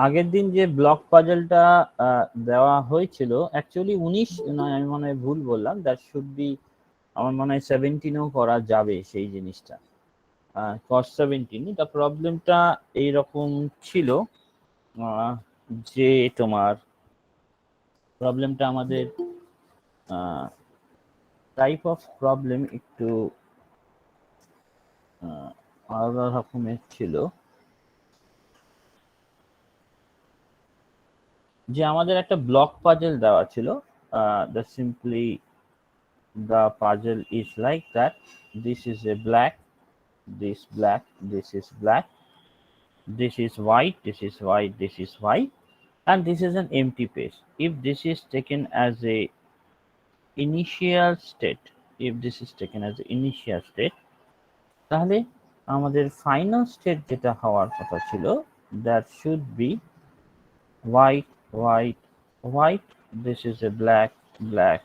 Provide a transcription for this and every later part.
আগের দিন যে ব্লক পাজলটা দেওয়া হয়েছিল অ্যাকচুয়ালি 19 নয়, আমি মনে হয় ভুল বললাম, দ্যাট শুড বি আমার মনে হয় 17-এও করা যাবে সেই জিনিসটা, কস 17। দ্য প্রবলেমটা এইরকম ছিল যে তোমার প্রবলেমটা আমাদের টাইপ অফ প্রবলেম একটু আলাদা রকমের ছিল, যে আমাদের একটা ব্লক পাজল দেওয়া ছিল। The simply the puzzle is like that. This is a black, this black, this is black, this is white, this is white, this is white, and this is an empty page. If this is taken as a initial state, if this is taken as a initial state, তাহলে আমাদের final state যেটা হওয়ার কথা ছিল, that should be white, white, white, this is a black, black,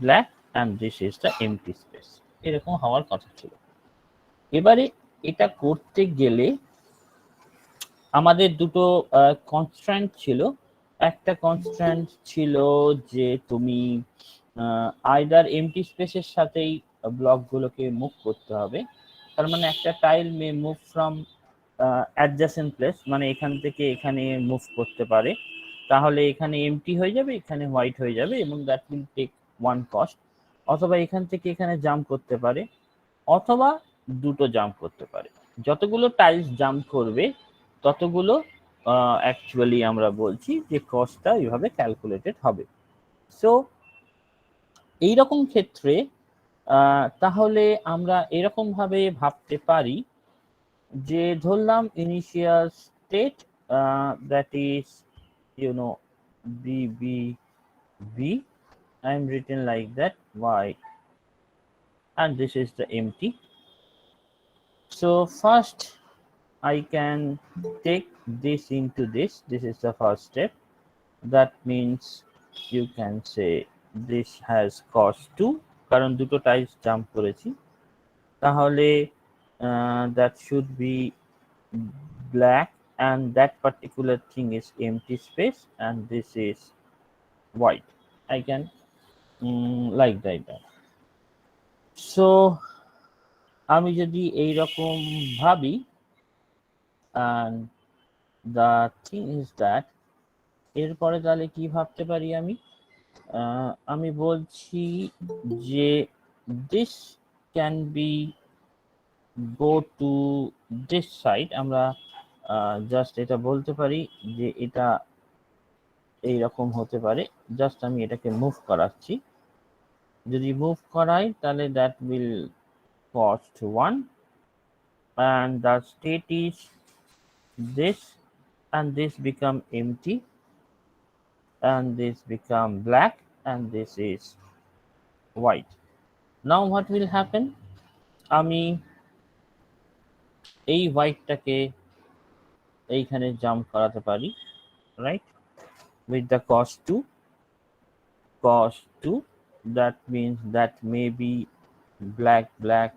black, and this is the empty space, এরকম হওয়ার কথা ছিল। এবারে এটা করতে গেলে আমাদের দুটো কনস্ট্যান্ট ছিল। একটা কনস্ট্যান্ট ছিল যে তুমি আইদার এমটি স্পেসের সাথেই ব্লকগুলোকে মুভ করতে হবে, তার মানে একটা tile May move from adjacent place, মানে এখান থেকে এখানে মুভ করতে পারে, তাহলে এখানে এমটি হয়ে যাবে, এখানে হোয়াইট হয়ে যাবে, এবং that will take one cost. অথবা এখান থেকে এখানে জাম্প করতে পারে, অথবা দুটো জাম্প করতে পারে। যতগুলো টাইলস জাম্প করবে ততগুলো অ্যাকচুয়ালি আমরা বলছি যে কস্টটা এইভাবে ক্যালকুলেটেড হবে। সো এইরকম ক্ষেত্রে তাহলে আমরা এরকম ভাবে ভাবতে পারি যে ধরলাম initial state that is b I am written like that, y, and this is the empty. So first I can take this into this. This is the first step. That means you can say this has cost 2, কারণ দুটো tiles jump করেছি, তাহলে that should be black, and that particular thing is empty space, and this is white. I can like that. So আমি যদি এইরকম ভাবি, and the thing is that এরপরে তাহলে কি ভাবতে পারি আমি বলছি যে this can be go to this side, আমরা জাস্ট এটা বলতে পারি যে এটা এইরকম হতে পারে, জাস্ট আমি এটাকে মুভ করাচ্ছি। যদি মুভ করাই তাহলে that will cost 1, and the state is this, and this become empty, and this become black, and this is white. Now what will happen, আমি এই হোয়াইটটাকে এইখানে জাম্প করাতে পারি, right, with the cost 2, that means that may be black, black,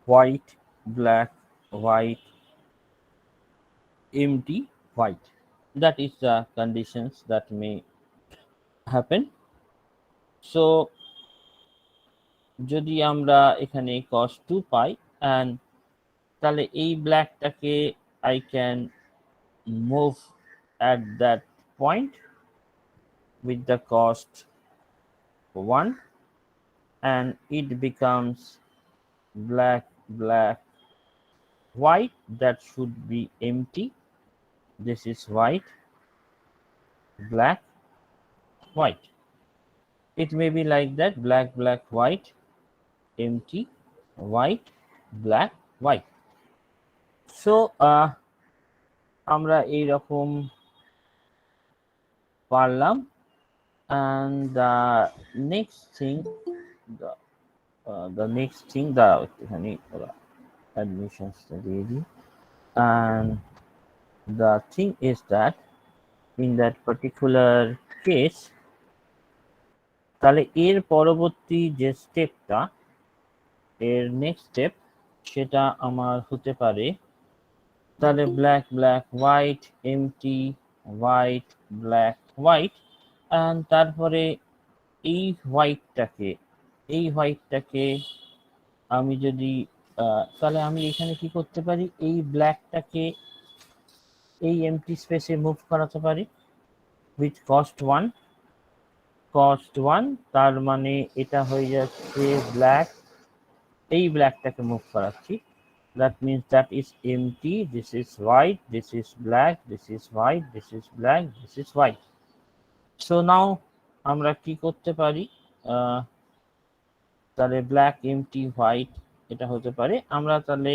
white, black, white, empty, white. That is the conditions that may happen. So যদি আমরা এখানে cos 2 pi, and তাহলে এই ব্ল্যাকটাকে I can move at that point with the cost 1, and it becomes black, black, white, that should be empty. This is white, black, white. It may be like that, black, black, white, empty, white, black, white. So আমরা এইরকম পারলাম, and the next thing এখানে admissions দিয়ে দিই, and the thing is that in that particular case তাহলে এর পরবর্তী যে স্টেপটা, এর নেক্সট স্টেপ, সেটা আমার হতে পারে তাহলে black black white empty white black white, and তারপরে এই হোয়াইটটাকে আমি যদি তাহলে আমি এখানে কি করতে পারি, এই ব্ল্যাকটাকে এই এমটি স্পেসে মুভ করাতে পারি উইথ কস্ট ওয়ান। তার মানে এটা হয়ে যাচ্ছে ব্ল্যাক, এই ব্ল্যাকটাকে মুভ করাচ্ছি, that means that is empty, this is white, this is black, this is white, this is black, this is white. So now আমরা কি করতে পারি, তাহলে ব্ল্যাক এমটি হোয়াইট এটা হতে পারে, আমরা তাহলে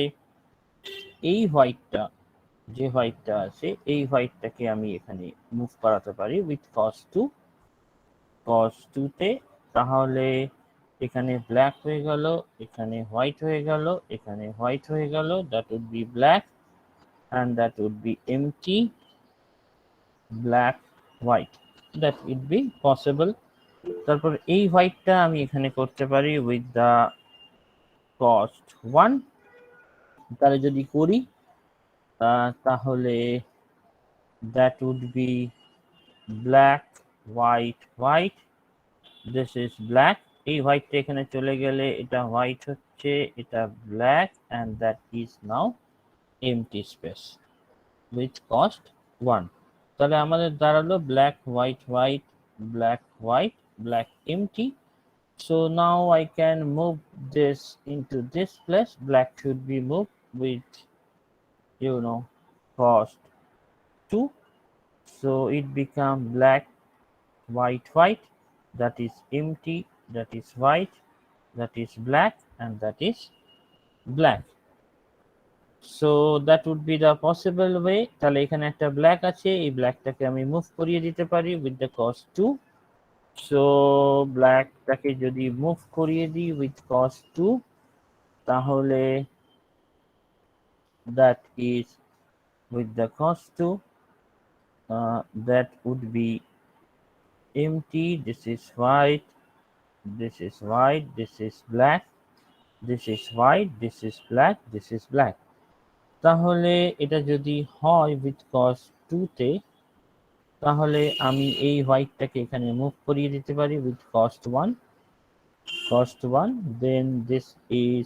এই হোয়াইটটা আছে এই হোয়াইটটাকে আমি এখানে মুভ করাতে পারি উইথ cos 2 তে, তাহলে এখানে ব্ল্যাক হয়ে গেল, এখানে হোয়াইট হয়ে গেল, এখানে হোয়াইট হয়ে গেল, that would be black and that would be empty black white, that would be possible. তারপর এই হোয়াইটটা আমি এখানে করতে পারি উইথ দা cost 1, তাহলে যদি করি তাহলে that would be black white white, this is black, এই হোয়াইটটা এখানে চলে গেলে এটা হোয়াইট হচ্ছে, এটা black, and that is now empty space with cost 1. তাহলে আমাদের দাঁড়ালো black white white black white black empty. So now I can move this into this place, black should be moved with cost 2, so it become black white white, that is empty, that is white, that is black, and that is black. So that would be the possible way. তাহলে এখানে একটা black আছে, এই ব্ল্যাকটাকে আমি move করিয়ে দিতে পারি with the cost 2. So ব্ল্যাকটাকে যদি মুভ করিয়ে দিই with cost 2, তাহলে that is with the cost 2, that would be empty, this is white, this is white, this is black, this is white, this is black, this is black. তাহলে এটা যদি হয় with cost 2 তে, তাহলে আমি এই হোয়াইটটাকে এখানে মুভ করিয়ে দিতে পারি with cost 1, then this is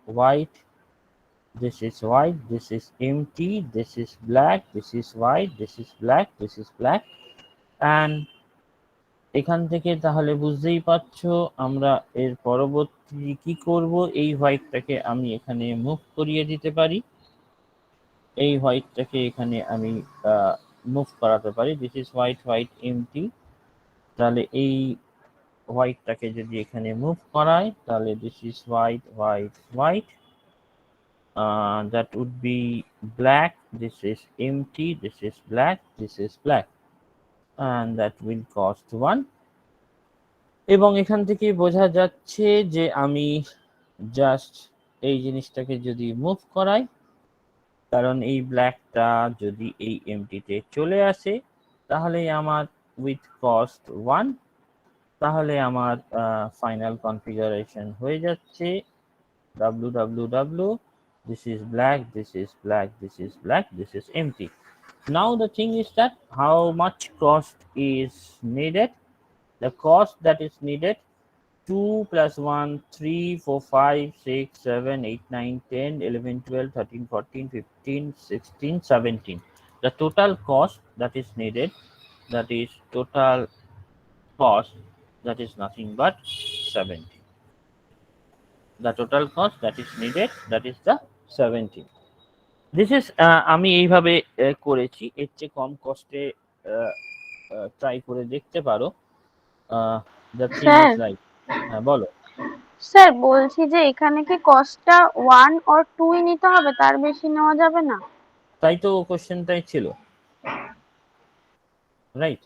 white, this is white, this is empty, this is black, this is white, this is black, this is black, and এখান থেকে তাহলে বুঝতেই পারছো আমরা এর পরবর্তী কি করব, এই হোয়াইটটাকে আমি এখানে মুভ করিয়ে দিতে পারি, এই হোয়াইটটাকে এখানে আমি মুভ করাতে পারি, this is white white empty, তাহলে এই হোয়াইটটাকে যদি এখানে মুভ করাই তাহলে this is white white white, that would be black, this is empty, this is black, this is black, and that will cost 1. এবং এখান থেকে বোঝা যাচ্ছে যে আমি জাস্ট এই জিনিসটাকে যদি মুভ করাই, কারণ এই ব্ল্যাকটা যদি এই এমটিতে চলে আসে তাহলে আমার উইথ কস্ট 1, তাহলে আমার ফাইনাল কনফিগারেশন হয়ে যাচ্ছে www, this is black, this is black, this is black, this is empty. Now the thing is that how much cost is needed. The cost that is needed 2 plus 1 3 4 5 6 7 8 9 10 11 12 13 14 15 16 17. The total cost that is needed, that is total cost, that is nothing but 17. The total cost that is needed, that is the 17. This is আমি এইভাবে করেছি, এর চেয়ে কম কস্টে try করে দেখতে পারো। the thing is like বলো sir, বলছি যে এখানে কি কস্টটা 1 or 2 নিতে হবে, তার বেশি নেওয়া যাবে না? তাই তো কোশ্চেনটাই ছিল, রাইট?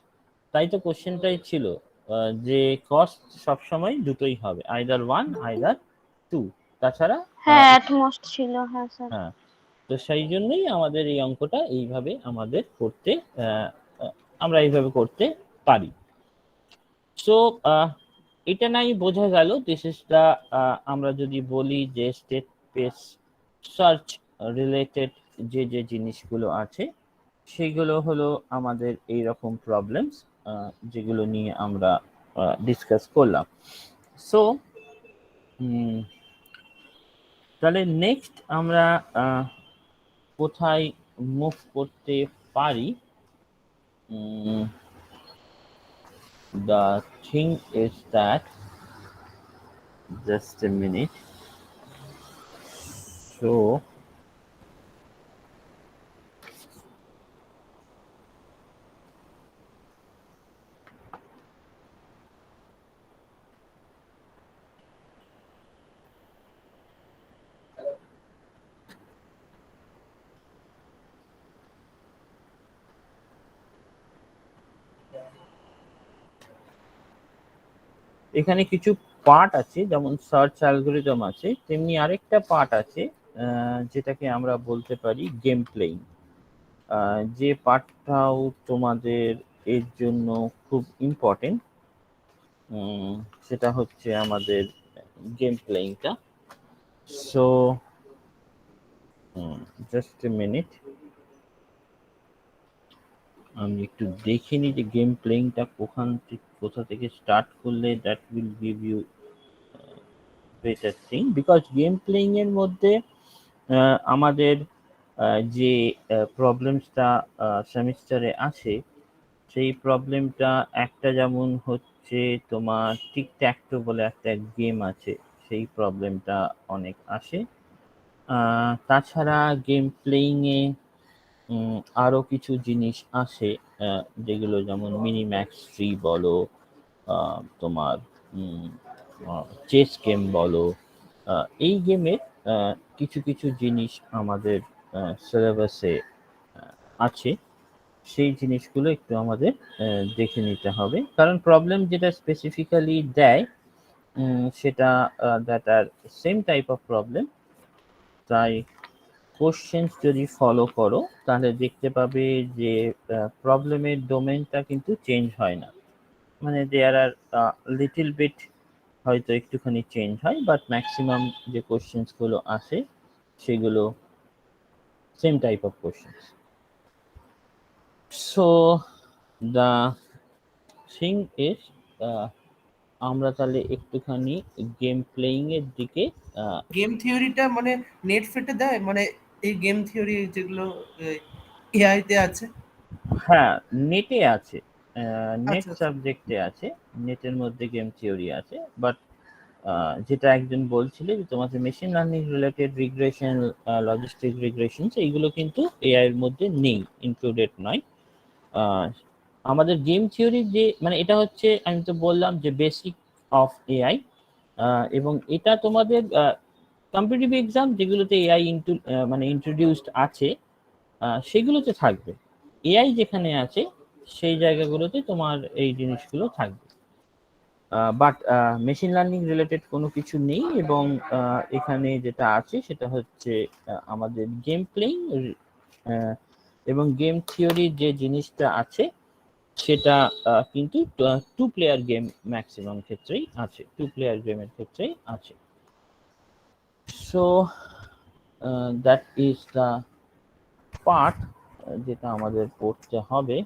তাই তো কোশ্চেনটাই ছিল যে কস্ট সবসময় দুটোই হবে, আইদার 1 আইদার 2, তাছাড়া হ্যাঁ অ্যাট মোস্ট ছিল। হ্যাঁ স্যার। হ্যাঁ, তো সেই জন্যই আমাদের এই অঙ্কটা এইভাবে আমাদের করতে আমরা এইভাবে করতে পারি। সো এটা নাই বোঝা গেল, দিস ইজ দ্য আমরা যদি বলি যে স্টেট স্পেস সার্চ রিলেটেড যে যে জিনিসগুলো আছে সেগুলো হলো আমাদের এই রকম প্রবলেমস যেগুলো নিয়ে আমরা ডিসকাস করলাম। সো তাহলে নেক্সট আমরা কোথায় মুভ করতে পারি? The thing is that, just a minute. So এখানে কিছু পার্ট আছে, যেমন সার্চ অ্যালগরিদম আছে, তেমনি আরেকটা পার্ট আছে যেটাকে আমরা বলতে পারি গেম প্লেইং। যে পার্টটাও তোমাদের এর জন্য খুব ইম্পর্টেন্ট, সেটা হচ্ছে আমাদের গেম প্লেইংটা। সো জাস্ট এ মিনিট, আমি একটু দেখে নিই যে গেম প্লেইংটা কোথা থেকে স্টার্ট করলে that will give you better thing, because game playing এর মধ্যে আমাদের যে প্রবলেমসটা সেমিস্টারে আছে, সেই প্রবলেমটা একটা যেমন হচ্ছে তোমার টিকট্যাকটো বলে একটা গেম আছে, সেই প্রবলেমটা অনেক আসে। তাছাড়া গেম প্লেইংয়ে আরও কিছু জিনিস আসে, যেগুলো যেমন মিনিম্যাক্স ট্রি বলো, তোমার চেস গেম বলো, এই গেমের কিছু কিছু জিনিস আমাদের সিলেবাসে আছে। সেই জিনিসগুলো একটু আমাদের দেখে নিতে হবে, কারণ প্রবলেম যেটা স্পেসিফিক্যালি দেয় সেটা that are same type of problem. তাই কোশ্চেন্স যদি ফলো করো তাহলে দেখতে পাবে যে প্রবলেমের ডোমেনটা কিন্তু চেঞ্জ হয় না, মানে দেয়ার আর লিটল বিট হয়তো একটুখানি চেঞ্জ হয়, বাট ম্যাক্সিমাম যে কোশ্চেন্সগুলো আসে সেগুলো same type of questions. So the thing is, আমরা তাহলে একটুখানি গেম প্লেইং এর দিকে গেম থিওরিটা মানে নেট ফেটে দেয়, মানে এই গেম থিওরি যেগুলো এআই তে আছে? হ্যাঁ, নেটে আছে, নেট আচ্ছা আচ্ছা। সাবজেক্টে আছে, নেটের মধ্যে গেম থিওরি আছে। বাট যেটা একজন বলছিল যে তোমাদের machine learning related regression, logistic regression, এইগুলো কিন্তু এআই এর মধ্যে নেই, ইনক্লুডেড নয়। আমাদের গেম থিওরি যে, মানে এটা হচ্ছে, আমি তো বললাম যে বেসিক অফ এআই, এবং এটা তোমাদের কম্পিটিটিভ এক্সাম যেগুলোতে এআই মানে ইন্ট্রোডিউসড আছে সেগুলোতে থাকবে। এআই যেখানে আছে সেই জায়গাগুলোতে তোমার এই জিনিসগুলো থাকবে, বাট মেশিন লার্নিং রিলেটেড কোনো কিছু নেই। এবং এখানে যেটা আছে সেটা হচ্ছে আমাদের গেম প্লেইং, এবং গেম থিওরি যে জিনিসটা আছে সেটা কিন্তু 2 প্লেয়ার গেম ম্যাক্সিমাম ক্ষেত্রেই আছে, 2 প্লেয়ার গেমের ক্ষেত্রেই আছে। So that is the part যেটা আমাদের পড়তে হবে।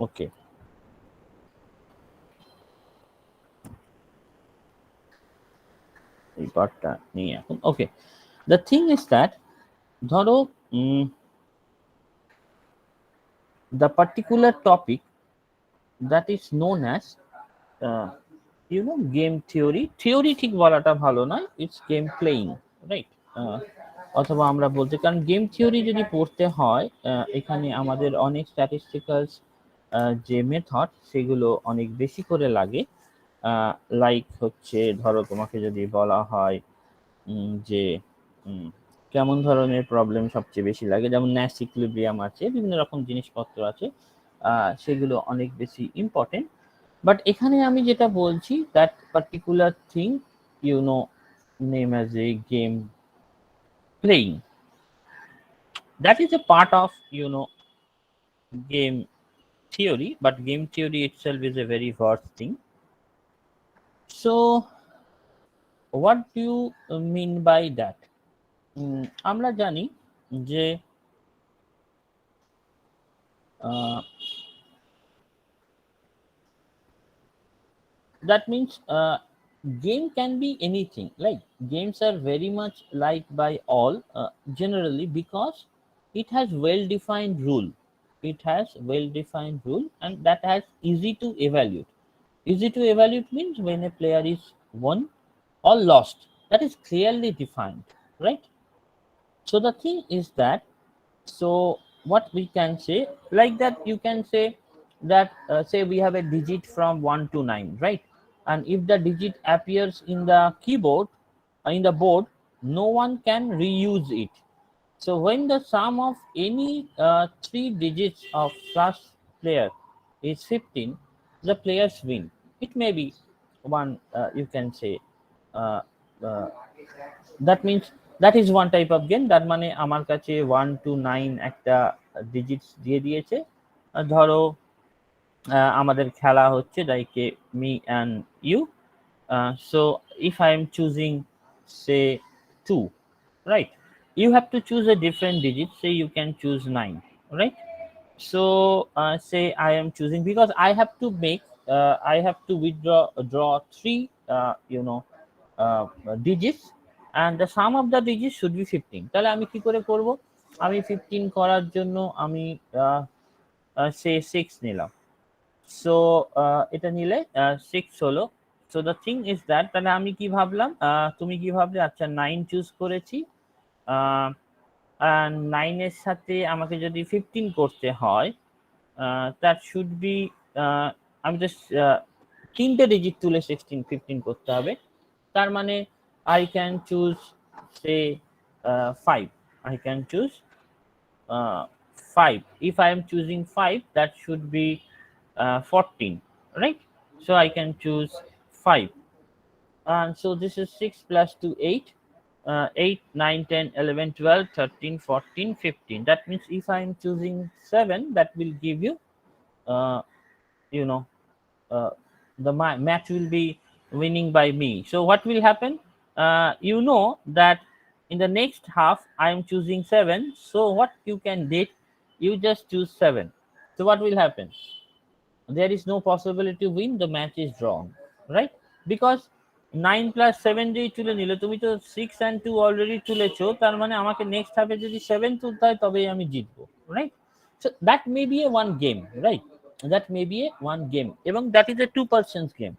ওকে, এই পার্টটা নিয়ে এখন। ওকে, দ্য থিং ইজ দ্যাট, ধরো the particular topic that is known as game theory, ঠিক বলাটা ভালো নয়, ইটস গেম প্লেইং, রাইট? অথবা আমরা বলতে, কারণ গেম থিওরি যদি পড়তে হয় এখানে আমাদের অনেক স্ট্যাটিস্টিক্যাল যে মেথড সেগুলো অনেক বেশি করে লাগে। লাইক হচ্ছে, ধরো তোমাকে যদি বলা হয় যে কেমন ধরনের প্রবলেম সবচেয়ে বেশি লাগে, যেমন ন্যাশ ইকুইলিব্রিয়াম আছে, বিভিন্ন রকম জিনিসপত্র আছে, সেগুলো অনেক বেশি ইম্পর্টেন্ট। বাট এখানে আমি যেটা বলছি, that particular thing name as a game playing, that is a part of game theory, but game theory itself is a very vast thing. So what do you mean by that? আমরা জানি যে that means game can be anything, like games are very much liked by all generally because it has well defined rule. It has well defined rule and that has easy to evaluate. Easy to evaluate means when a player is won or lost, that is clearly defined, right? So the thing is that, so what we can say, like that you can say that say we have a digit from 1 to 9, right? And if the digit appears in the keyboard, in the board, no one can reuse it. So when the sum of any three digits of first player is 15, the players win. It may be one, you can say, uh, uh, that means that is one type of game. তার মানে আমার কাছে 1 to 9 একটা digits দিয়ে দিয়েছে। ধরো আমাদের খেলা হচ্ছে like me and you. So if I am choosing say 2, right? You have to choose a different digit. Say you can choose 9, right? So say I am choosing, because I have to make I have to draw three uh, digits, and the sum of the digits should be 15. তাহলে আমি কি করে করব? আমি 15 করার জন্য আমি say 6 নিলাম। সো এটা নিলে 6 হলো। So the thing is that, তাহলে আমি কি ভাবলাম, তুমি কি ভাবলে? আচ্ছা 9 চুজ করেছি। 9 এর সাথে আমাকে যদি 15 করতে হয়, দ্যাট শুড বি, আমি জাস্ট তিনটে ডিজিট তুলে 16 15 করতে হবে। তার মানে I can choose say 5, I can choose 5. If I am choosing 5, that should be 14, right? So I can choose 5. And so this is 6 plus 2, 8. 8, 9, 10, 11, 12, 13, 14, 15. That means if I am choosing 7, that will give you, uh, you know, uh, the match will be winning by me. So what will happen? You know that in the next half I am choosing 7. So what you can did, you just choose 7. So what will happen? There is no possibility to win. The match is drawn, right? Because 9 plus 7 যেই তুলে নিলে, তুমি তো 6 and 2 already তুলেছো, তার মানে আমাকে next হাফে যদি 7 তুলতে হয় তবেই আমি জিতবো, right? So that may be a one game, right? That may be a one game, এবং that is a 2% game.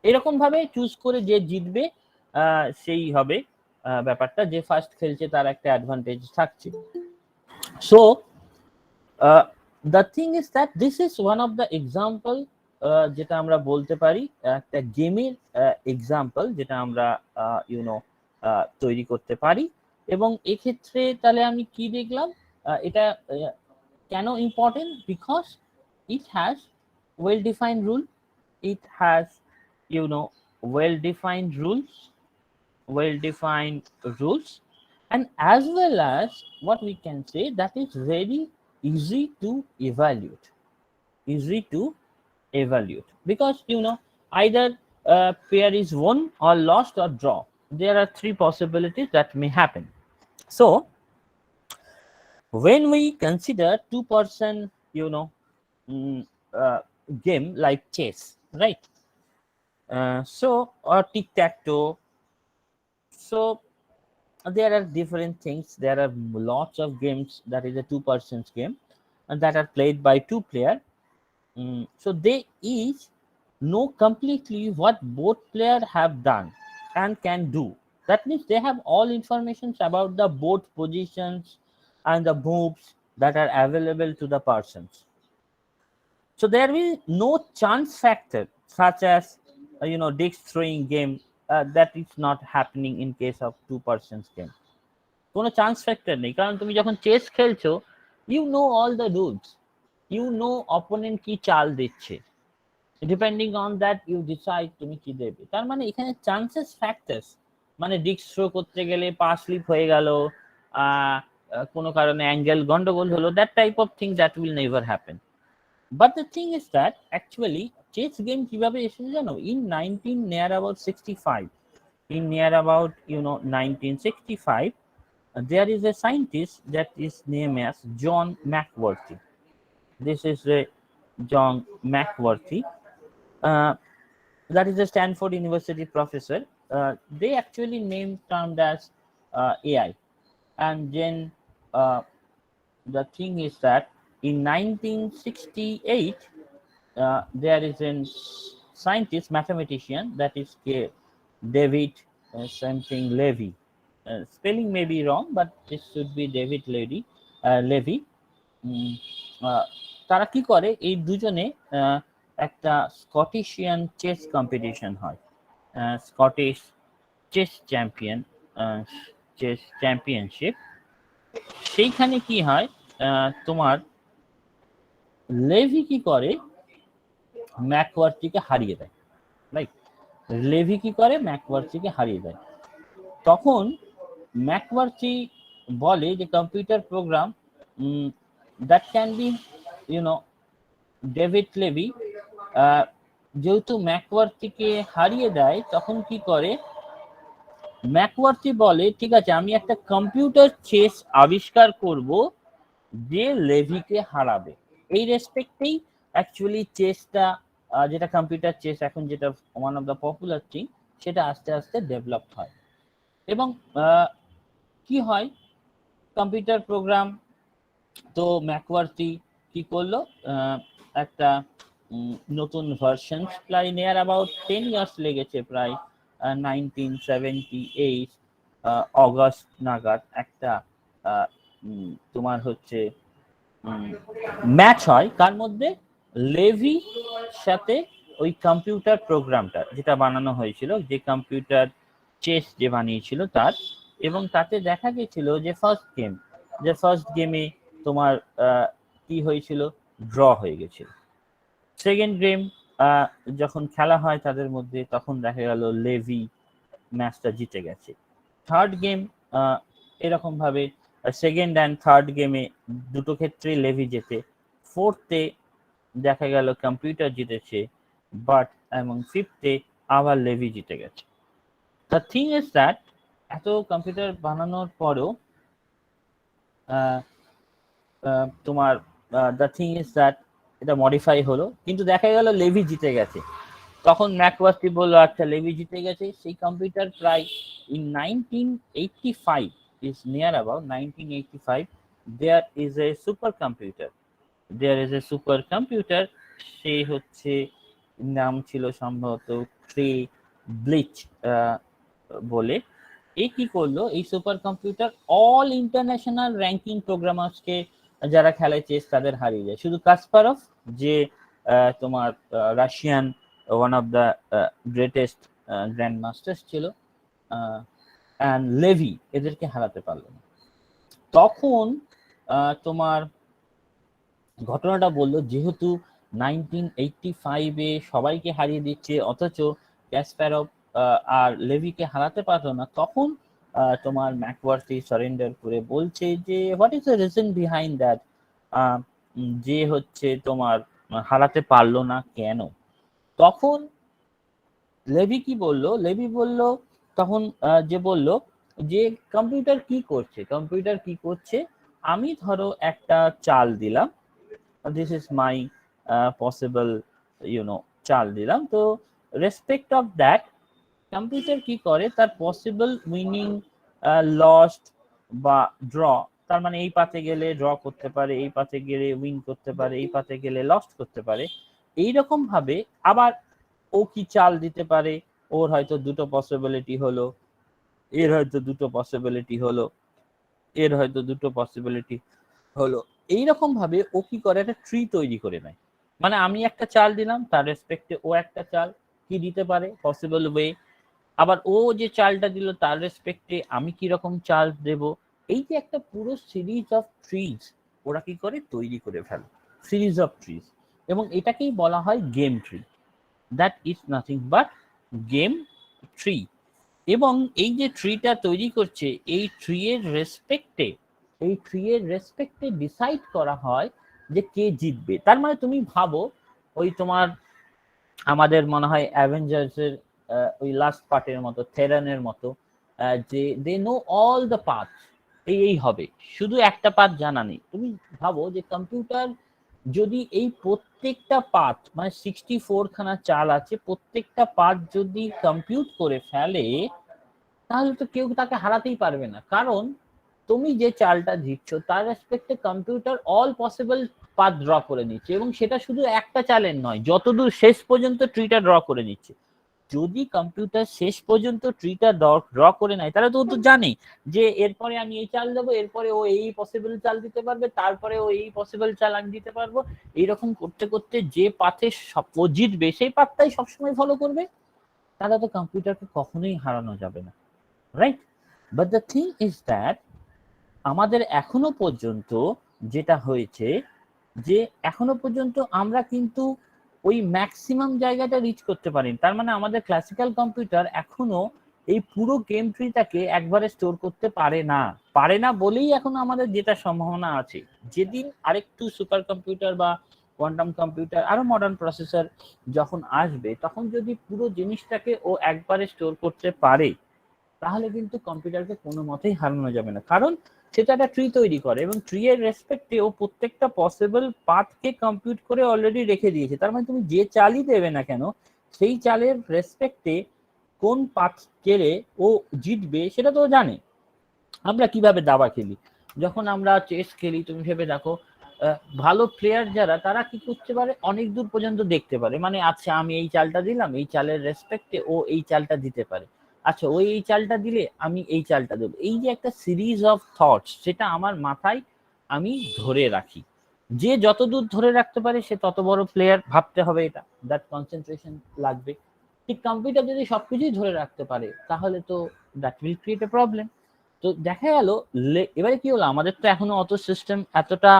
এরকম ভাবে চুজ করে যে জিতবে সেই হবে ব্যাপারটা। যে ফার্স্ট খেলছে তার একটা অ্যাডভান্টেজ থাকছে। So the thing is that this is one of the example যেটা আমরা বলতে পারি একটা গেমের এক্সাম্পল, যেটা আমরা তৈরি করতে পারি। এবং এক্ষেত্রে তাহলে আমি কি দেখলাম, এটা কেন important? Because it has well defined rule, it has well defined rules, and as well as what we can say, that is very easy to evaluate, because either pair is won or lost or draw. There are three possibilities that may happen. So when we consider 2-person game like chess, right? So or tic-tac-toe, so there are different things. There are lots of games that is a 2-person game and that are played by 2 players. So they each know completely what both players have done and can do. That means they have all information about the both positions and the moves that are available to the persons. So there will no chance factor such as disc throwing game, that is not happening in case of 2-person game. কোনো chance factor নেই, কারণ তুমি যখন chess খেলছো, you know all the rules, you know opponent কি চাল দিচ্ছে, depending on that you decide তুমি কি দেবে। তার মানে এখানে চান্সেস ফ্যাক্টরস, মানে ডিস্ক থ্রো করতে গেলে পা স্লিপ হয়ে গেল, কোনো কারণে অ্যাঙ্গেল গন্ডগোল হলো, that type of thing that will never happen. But the thing is that actually chess game কিভাবে এসেছে জানো? In 1965 in near about 1965, there is a scientist that is named as John McWherty. This is a John McWherty. Uh, that is a Stanford University professor. They actually named termed as AI, and then uh, the thing is that in 1968, there is a scientist, mathematician, that is David something Levy. Spelling may be wrong, but this should be David Levy. Um, তারা কি করে, এই দুজনে একটা স্কটিশিয়ান chess competition হয়, Scottish chess champion chess championship. সেইখানে কি হয়, তোমার লেভি কি করে, ম্যাকওয়ার্থিকে হারিয়ে দেয়। রাইট, লেভি কি করে, ম্যাকওয়ার্থিকে হারিয়ে দেয়। তখন ম্যাকওয়ার্থি বলে যে computer program that can be David Levy যেহেতু ম্যাকওয়ার্থিকে হারিয়ে দেয়, তখন কি করে, ম্যাকওয়ার্থি বলে ঠিক আছে আমি একটা কম্পিউটার চেস আবিষ্কার করব যে লেভিকে হারাবে। এই রেসপেক্টেই অ্যাকচুয়ালি চেসটা, যেটা কম্পিউটার চেস এখন যেটা one of the popular thing, সেটা আস্তে আস্তে ডেভেলপ হয়। এবং কি হয়, কম্পিউটার প্রোগ্রাম তো ম্যাকওয়ার্থি কি করলো, একটা নতুন ভার্সন, প্রায় নিয়ার অ্যাবাউট 10 ইয়ার্স লেগেছে, প্রায় 1978 অগস্ট নাগাদ একটা তোমার হচ্ছে ম্যাচ হয়, কার মধ্যে, লেভি সাথে ওই কম্পিউটার প্রোগ্রামটা যেটা বানানো হয়েছিল, যে কম্পিউটার চেস যে বানিয়েছিল তার। এবং তাতে দেখা গেছিল যে ফার্স্ট গেমে তোমার কি হয়েছিল, ড্র হয়ে গেছিল। সেকেন্ড গেম যখন খেলা হয় তাদের মধ্যে, তখন দেখা গেল লেভি ম্যাচটা জিতে গেছে। থার্ড গেম এরকম ভাবে সেকেন্ড অ্যান্ড থার্ড গেমে দুটো ক্ষেত্রেই লেভি জেতে, ফোর্থে দেখা গেল কম্পিউটার জিতেছে, বাট এবং ফিফথে আবার লেভি জিতে গেছে। দ্য থিং ইজ দ্যাট এত কম্পিউটার বানানোর পরেও তোমার দ্য থিং ইজ দ্যাট এটা মডিফাই হলো, কিন্তু দেখা গেল লেভি জিতে গেছে। তখন ম্যাকওয়ার্থি বললো আচ্ছা লেভি জিতে গেছে, সেই কম্পিউটার প্রায় in 1985 is near about 1985 there is a super computer, সে হচ্ছে নাম ছিল সম্ভবত ক্রে ব্লিচ বলে। এই কি করলো, এই super computer all international ranking প্রোগ্রামার্সকে যারা খেলে চেস তাদের হারিয়ে যায়। শুধু কাসপারভ যে তোমার Russian one of the greatest grand masters ছিল, অ্যান্ড লেভি এদেরকে হারাতে পারলো না। তখন তোমার ঘটনাটা বললো, যেহেতু 1985-এ সবাইকে হারিয়ে দিচ্ছে, অথচ ক্যাসপারভ আর লেভিকে হারাতে পারলো না, তখন তোমার ম্যাকওয়ার্থি সারেন্ডার করে বলছে যে what is the reason behind that, যে হচ্ছে তোমার হারাতে পারলো না কেন। তখন লেভি কি বললো, লেভি বলল তখন যে বলল যে কম্পিউটার কি করছে, আমি ধরো একটা চাল দিলাম, দিস ইজ মাই পসিবল চাল দিলাম, তো রেসপেক্ট অফ দ্যাট কম্পিউটার কি করে, তার পসিবল উইনিং লস্ট বা ড্র, তার মানে এই পাতে গেলে ড্র করতে পারে, এই পাতে গেলে উইন করতে পারে, এই পাতে গেলে লস্ট করতে পারে। এইরকম ভাবে আবার ও কি চাল দিতে পারে, ওর হয়তো দুটো পসিবিলিটি হলো, এর হয়তো দুটো পসিবিলিটি হলো, এর হয়তো দুটো পসিবিলিটি হলো। এইরকম ভাবে ও কি করে, একটা ট্রি তৈরি করে নেয়। মানে আমি একটা চাল দিলাম, তার রেসপেক্টে ও একটা চাল কি দিতে পারে পসিবল ওয়ে, আবার ও যে চালটা দিল তার রেসপেক্টে আমি কি রকম চাল দেব। এই যে একটা পুরো সিরিজ অফ ট্রিজ ওরা কি করে তৈরি করে ফেলে, সিরিজ অফ ট্রিজ, এবং এটাকেই বলা হয় game tree. That is nothing but game tree. এবং এই যে ট্রিটা তৈরি করছে, এই ট্রি এর রেসপেক্টে ডিসাইড করা হয় যে কে জিতবে। তার মানে তুমি ভাবো, ওই তোমার আমাদের মনে হয় অ্যাভেঞ্জার্স এর ওই লাস্ট পার্টের মতো, থেরানের মতো, যে they know all the path, এই হবে, শুধু একটা পাথ জানা নেই। তুমি ভাবো যে কম্পিউটার যদি এই প্রত্যেকটা পাথ, মানে 64 খানা চাল আছে, প্রত্যেকটা পাথ যদি কম্পিউট করে ফেলে, তাহলে তো কেউ তাকে হারাতেই পারবে না। কারণ তুমি যে চালটা দিচ্ছ তার রেসপেক্টে computer all possible path draw করে নিচ্ছে, এবং সেটা শুধু একটা চালের নয়, যতদূর শেষ পর্যন্ত ট্রিটা ড্র করে নিচ্ছে। যদি কম্পিউটার শেষ পর্যন্ত ট্রিটা ড্র করে নেয়, তাহলে তো ও তো জানে যে এরপরে আমি এই চাল দেবো, এরপরে ও এই পসিবল চাল দিতে পারবে, তারপরে ও এই পসিবল চাল আমি দিতে পারবো। এইরকম করতে করতে যে পাথে ও জিতবে সেই পাথটাই সবসময় ফলো করবে। তাহলে তো কম্পিউটারকে কখনোই হারানো যাবে না, right? But the thing is that আমাদের এখনো পর্যন্ত যেটা হয়েছে, যে এখনো পর্যন্ত আমরা কিন্তু ওই ম্যাক্সিমাম জায়গাটা রিচ করতে পারিনি। তার মানে আমাদের ক্লাসিক্যাল কম্পিউটার এখনো এই পুরো গেম ট্রিটাকে একবারে স্টোর করতে পারে না বলেই এখনো আমাদের জেতার সম্ভাবনা আছে। যেদিন আরেকটু সুপার কম্পিউটার বা কোয়ান্টাম কম্পিউটার, আরো মডার্ন প্রসেসর যখন আসবে, তখন যদি পুরো জিনিসটাকে ও একবারে স্টোর করতে পারে, তাহলে কিন্তু কম্পিউটারকে কোনো মতেই হারানো যাবে না। কারণ সেটা একটা ট্রি তৈরি করে, এবং ট্রি এর রেসপেক্টে ও প্রত্যেকটা পসিবল পাথকে কম্পিউট করে অলরেডি রেখে দিয়েছে। তার মানে তুমি যে চালই দেবে না কেন, সেই চালের রেসপেক্টে কোন পাথ গেলে ও জিতবে সেটা তো জানে। আমরা কিভাবে দাবা খেলি, যখন আমরা চেস খেলি, তুমি ভেবে দেখো, ভালো প্লেয়ার যারা, তারা কি করতে পারে, অনেক দূর পর্যন্ত দেখতে পারে। মানে আচ্ছা আমি এই চালটা দিলাম, এই চালের রেসপেক্টে ও এই চালটা দিতে পারে, আচ্ছা ওই এই চালটা দিলে আমি এই চালটা দেবো। এই যে একটা সিরিজ অফ থটস, সেটা আমার মাথায় আমি ধরে রাখি। যে যত দূর ধরে রাখতে পারে সে তত বড় প্লেয়ার, ভাবতে হবে এটা, দ্যাট কনসেন্ট্রেশন লাগবে। ঠিক কম্পিউটার যদি সবকিছুই ধরে রাখতে পারে, তাহলে তো that will create a problem. তো দেখা গেল, এবারে কি হলো, আমাদের তো এখনো অত সিস্টেম এতটা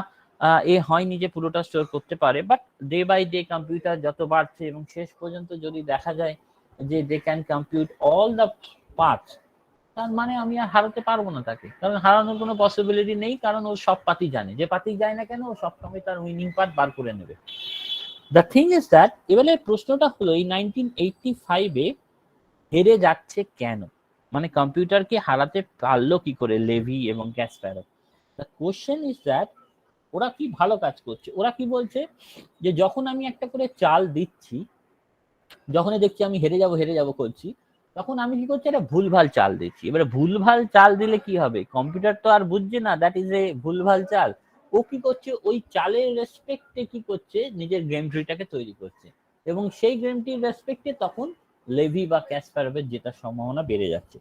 হয়নি যে পুরোটা স্টোর করতে পারে। But day by day computer যত বাড়ছে, এবং শেষ পর্যন্ত যদি দেখা যায় যে they can compute all the parts, তার মানে আমি আর হারাতে পারবো না তাকে। কারণ হারানোর কোনো পসিবিলিটি নেই, কারণ ও সব পাতি জানে, যে পাতি যায় না কেন ও সবসময় তার উইনিং পার্ট বার করে নেবে। দ্য থিং ইজ দ্যাট, এবারে প্রশ্নটা হলো, এই 1985-এ হেরে যাচ্ছে কেন? মানে কম্পিউটারকে হারাতে পারলো কি করে লেভি এবং Kasparov? The question is that, ওরা কি ভালো কাজ করছে। ওরা কি বলছে, যে যখন আমি একটা করে চাল দিচ্ছি, যখনই দেখছি আমি হেরে যাব করছি, তখন আমি কি করছি, একটা ভুলভাল চাল দিচ্ছি। এবারে ভুলভাল চাল দিলে কি হবে, কম্পিউটার তো আর বুঝছে না দ্যাট ইজ এ ভুলভাল চাল। ও কি করছে, ওই চালের রেসপেক্টে কি করছে, নিজের গেম ট্রিটাকে তৈরি করছে, এবং সেই গেম ট্রির রেসপেক্টে তখন লেভি বা ক্যাসপারভের জেতার সম্ভাবনা বেড়ে যাচ্ছে।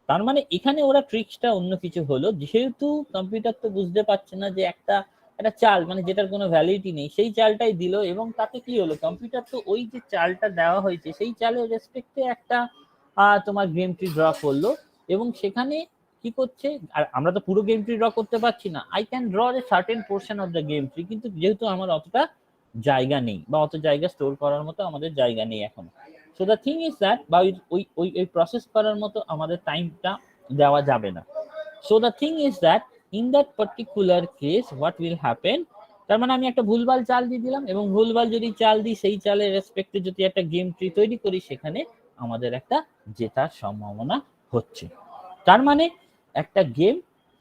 তার মানে এখানে ওরা ট্রিক্সটা অন্য কিছু হলো, যেহেতু কম্পিউটার তো বুঝতে পারছে না যে একটা একটা চাল, মানে যেটার কোনো ভ্যালিডিটি নেই, সেই চালটাই দিল, এবং তাতে কি হলো, কম্পিউটার তো ওই যে চালটা দেওয়া হয়েছে সেই চালের রেসপেক্টে একটা তোমার গেম ট্রি ড্র করলো, এবং সেখানে কি করছে, আর আমরা তো পুরো গেম ট্রি ড্র করতে পারছি না, I can draw a certain portion of the game tree, কিন্তু যেহেতু আমার অতটা জায়গা নেই, বা অত জায়গা স্টোর করার মতো আমাদের জায়গা নেই এখন। So the thing is that, বা ওই প্রসেস করার মতো আমাদের টাইমটা দেওয়া যাবে না। So the thing is that, in that particular case what will happen, তার মানে আমি একটা ভুলভাল চাল দিয়ে দিলাম, এবং ভুলভাল যদি চাল দিই, সেই চালের রেসপেক্টে যদি একটা গেম ট্রি তৈরি করি, সেখানে আমাদের একটা জেতার সম্ভাবনা হচ্ছে। তার মানে একটা গেম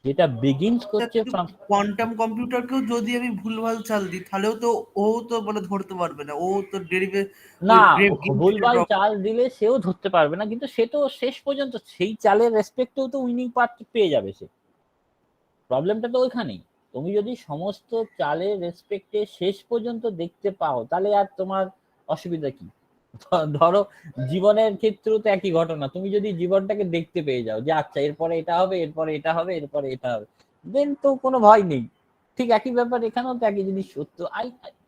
যেটা বিগিনস করছে ফ্রম, কোয়ান্টাম কম্পিউটারকেও যদি আমি ভুলভাল চাল দিই, তাহলেও তো ও তো মানে ধরতে পারবে না, ও তো ওই না গেম ভুলভাল চাল দিলে সেও ধরতে পারবে না, কিন্তু সে তো শেষ পর্যন্ত সেই চালের রেসপেক্টেও তো উইনিং পার্ট পেয়ে যাবে সে। প্রবলেমটা তো ওইখানেই। তুমি যদি সমস্ত চালের রেসপেক্টে শেষ পর্যন্ত দেখতে পাও, তাহলে আর তোমার অসুবিধা কি? ধরো জীবনের ক্ষেত্রেও তো একই ঘটনা, তুমি যদি জীবনটাকে দেখতে পেয়ে যাও যে আচ্ছা এরপরে এটা হবে, এরপরে এটা হবে, এরপরে এটা হবে, দেন তো কোনো ভয় নেই। ঠিক একই ব্যাপার এখানেও তো একই জিনিস সত্য।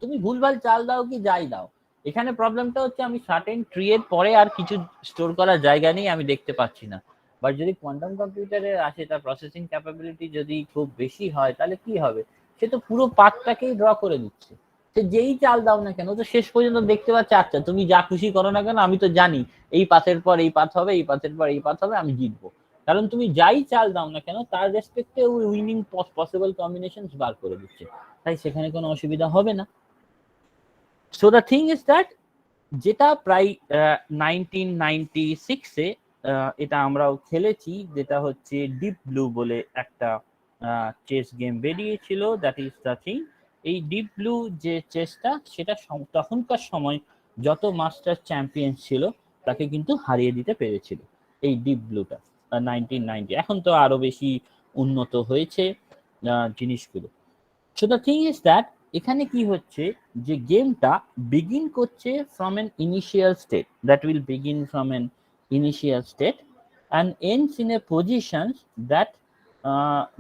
তুমি ভুলভাল চাল দাও কি যাই দাও, এখানে প্রবলেমটা হচ্ছে আমি সার্টেন ট্রি এর পরে আর কিছু স্টোর করার জায়গা নেই, আমি দেখতে পাচ্ছি না। বাট যদি কোয়ান্টাম কম্পিউটারের আসে, তার প্রসেসিং ক্যাপাবিলিটি যদি খুব বেশি হয়, তাহলে কি হবে, সে তো পুরো পাথটাকেই ড্র করে দিচ্ছে। সে যেই চাল দাও না কেন, তো শেষ পর্যন্ত দেখতে পাচ্ছে আচ্ছা তুমি যা খুশি করো না কেন, আমি তো জানি এই পাথের পর এই পাথ হবে, এই পাথের পর এই পাথ হবে, আমি জিতবো। কারণ তুমি যাই চাল দাও না কেন, তার রেসপেক্টে ওই উইনিং পসিবল কম্বিনেশন বার করে দিচ্ছে, তাই সেখানে কোনো অসুবিধা হবে না। So the thing is that, যেটা প্রায় 1996-এ এটা আমরাও খেলেছি, যেটা হচ্ছে ডিপ ব্লু বলে একটা চেস গেম বেরিয়েছিল। That is the thing. এই ডিপ ব্লু যে চেসটা, সেটা তখনকার সময় যত মাস্টার চ্যাম্পিয়ন ছিল তাকে কিন্তু হারিয়ে দিতে পেরেছিল এই ডিপ ব্লুটা 1990। এখন তো আরো বেশি উন্নত হয়েছে জিনিসগুলো। So the thing is that এখানে কি হচ্ছে, যে গেমটা বিগিন করছে from N initial state, that will begin from N initial state and ends in a position that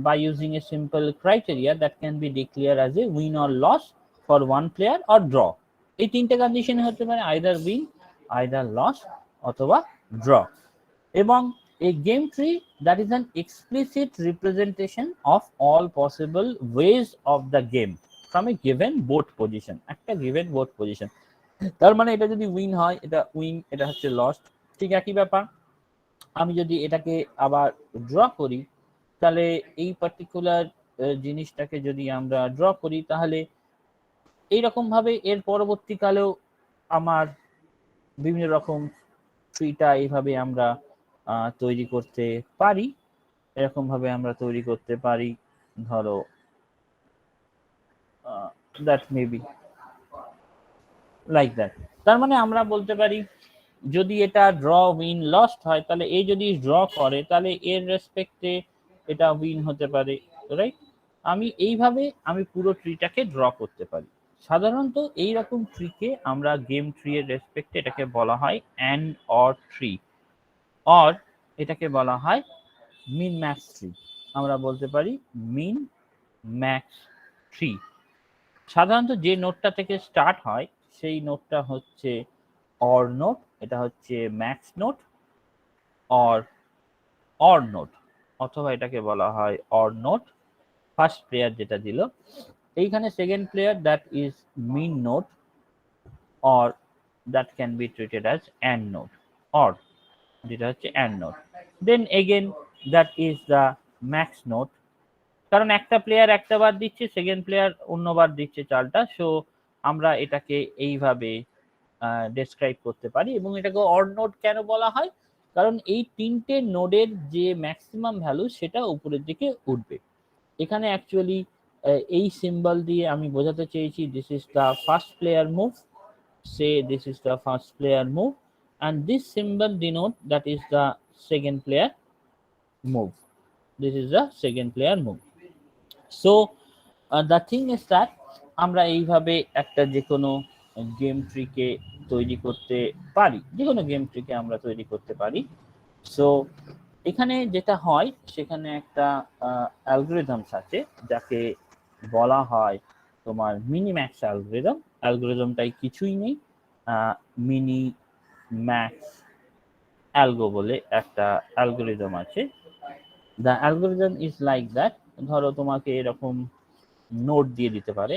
by using a simple criteria that can be declared as a win or loss for one player or draw. এই তিনটে condition হতে পারে, either win, either loss অথবা draw. এবং a game tree that is an explicit representation of all possible ways of the game from a given board position, একটা given board position। তার মানে এটা যদি উইন হয় এটা উইন, এটা হচ্ছে লস্ট, ঠিক একই ব্যাপার। আমি যদি এটাকে আবার ড্র করি, তাহলে এই পার্টিকুলার জিনিসটাকে যদি আমরা ড্র করি, তাহলে এইরকম ভাবে এর পরবর্তীকালেও আমার বিভিন্ন রকম ট্রিটা এইভাবে আমরা তৈরি করতে পারি। এরকম ভাবে আমরা তৈরি করতে পারি, ধরো দ্যাট মেবি লাইক দ্যাট। তার মানে আমরা বলতে পারি যদি এটা ড্র উইন লস্ট হয়, তাহলে এই যদি ড্র করে তাহলে এর রেসপেক্টে এটা উইন হতে পারে, রাইট? আমি এইভাবে আমি পুরো ট্রিটাকে ড্র করতে পারি। সাধারণত এই রকম ট্রিকে আমরা গেম ট্রি এর রেসপেক্টে এটাকে বলা হয় অ্যান্ড অর ট্রি, অর এটাকে বলা হয় মিন ম্যাক্স ট্রি। আমরা বলতে পারি মিন ম্যাক্স ট্রি। সাধারণত যে নোটটা থেকে স্টার্ট হয় সেই নোটটা হচ্ছে অর নোট, এটা হচ্ছে ম্যাক্স নোট অর নোট, অথবা এটাকে বলা হয় অর নোট। ফার্স্ট প্লেয়ার যেটা দিল, এইখানে second player that is min node, or that can be treated as and node, or যেটা হচ্ছে and node. Then again that is the max node, কারণ একটা প্লেয়ার একটা বার দিচ্ছে, সেকেন্ড প্লেয়ার অন্যবার দিচ্ছে চালটা। সো আমরা এটাকে এইভাবে ডেসক্রাইব করতে পারি। এবং এটাকে অড নোড কেন বলা হয়, কারণ এই তিনটে নোডের যে ম্যাক্সিমাম ভ্যালু সেটা উপরের দিকে উঠবে। এখানে অ্যাকচুয়ালি এই সিম্বল দিয়ে আমি বোঝাতে চেয়েছি this is the first player move, say this is the first player move, and this symbol denote that is the second player move, this is the second player move. So the thing is that আমরা এইভাবে একটা যে কোনো game ট্রিকে তৈরি করতে পারি, যে কোনো গেম ট্রিকে আমরা তৈরি করতে পারি। সো এখানে যেটা হয়, সেখানে একটা অ্যালগরিদমস আছে যাকে বলা হয় তোমার মিনি ম্যাক্স অ্যালগরিদম। অ্যালগরিদমটাই কিছুই নেই, মিনি ম্যাক্স অ্যালগো বলে একটা অ্যালগরিদম আছে। The algorithm is like that. ধরো তোমাকে এরকম নোট দিয়ে দিতে পারে,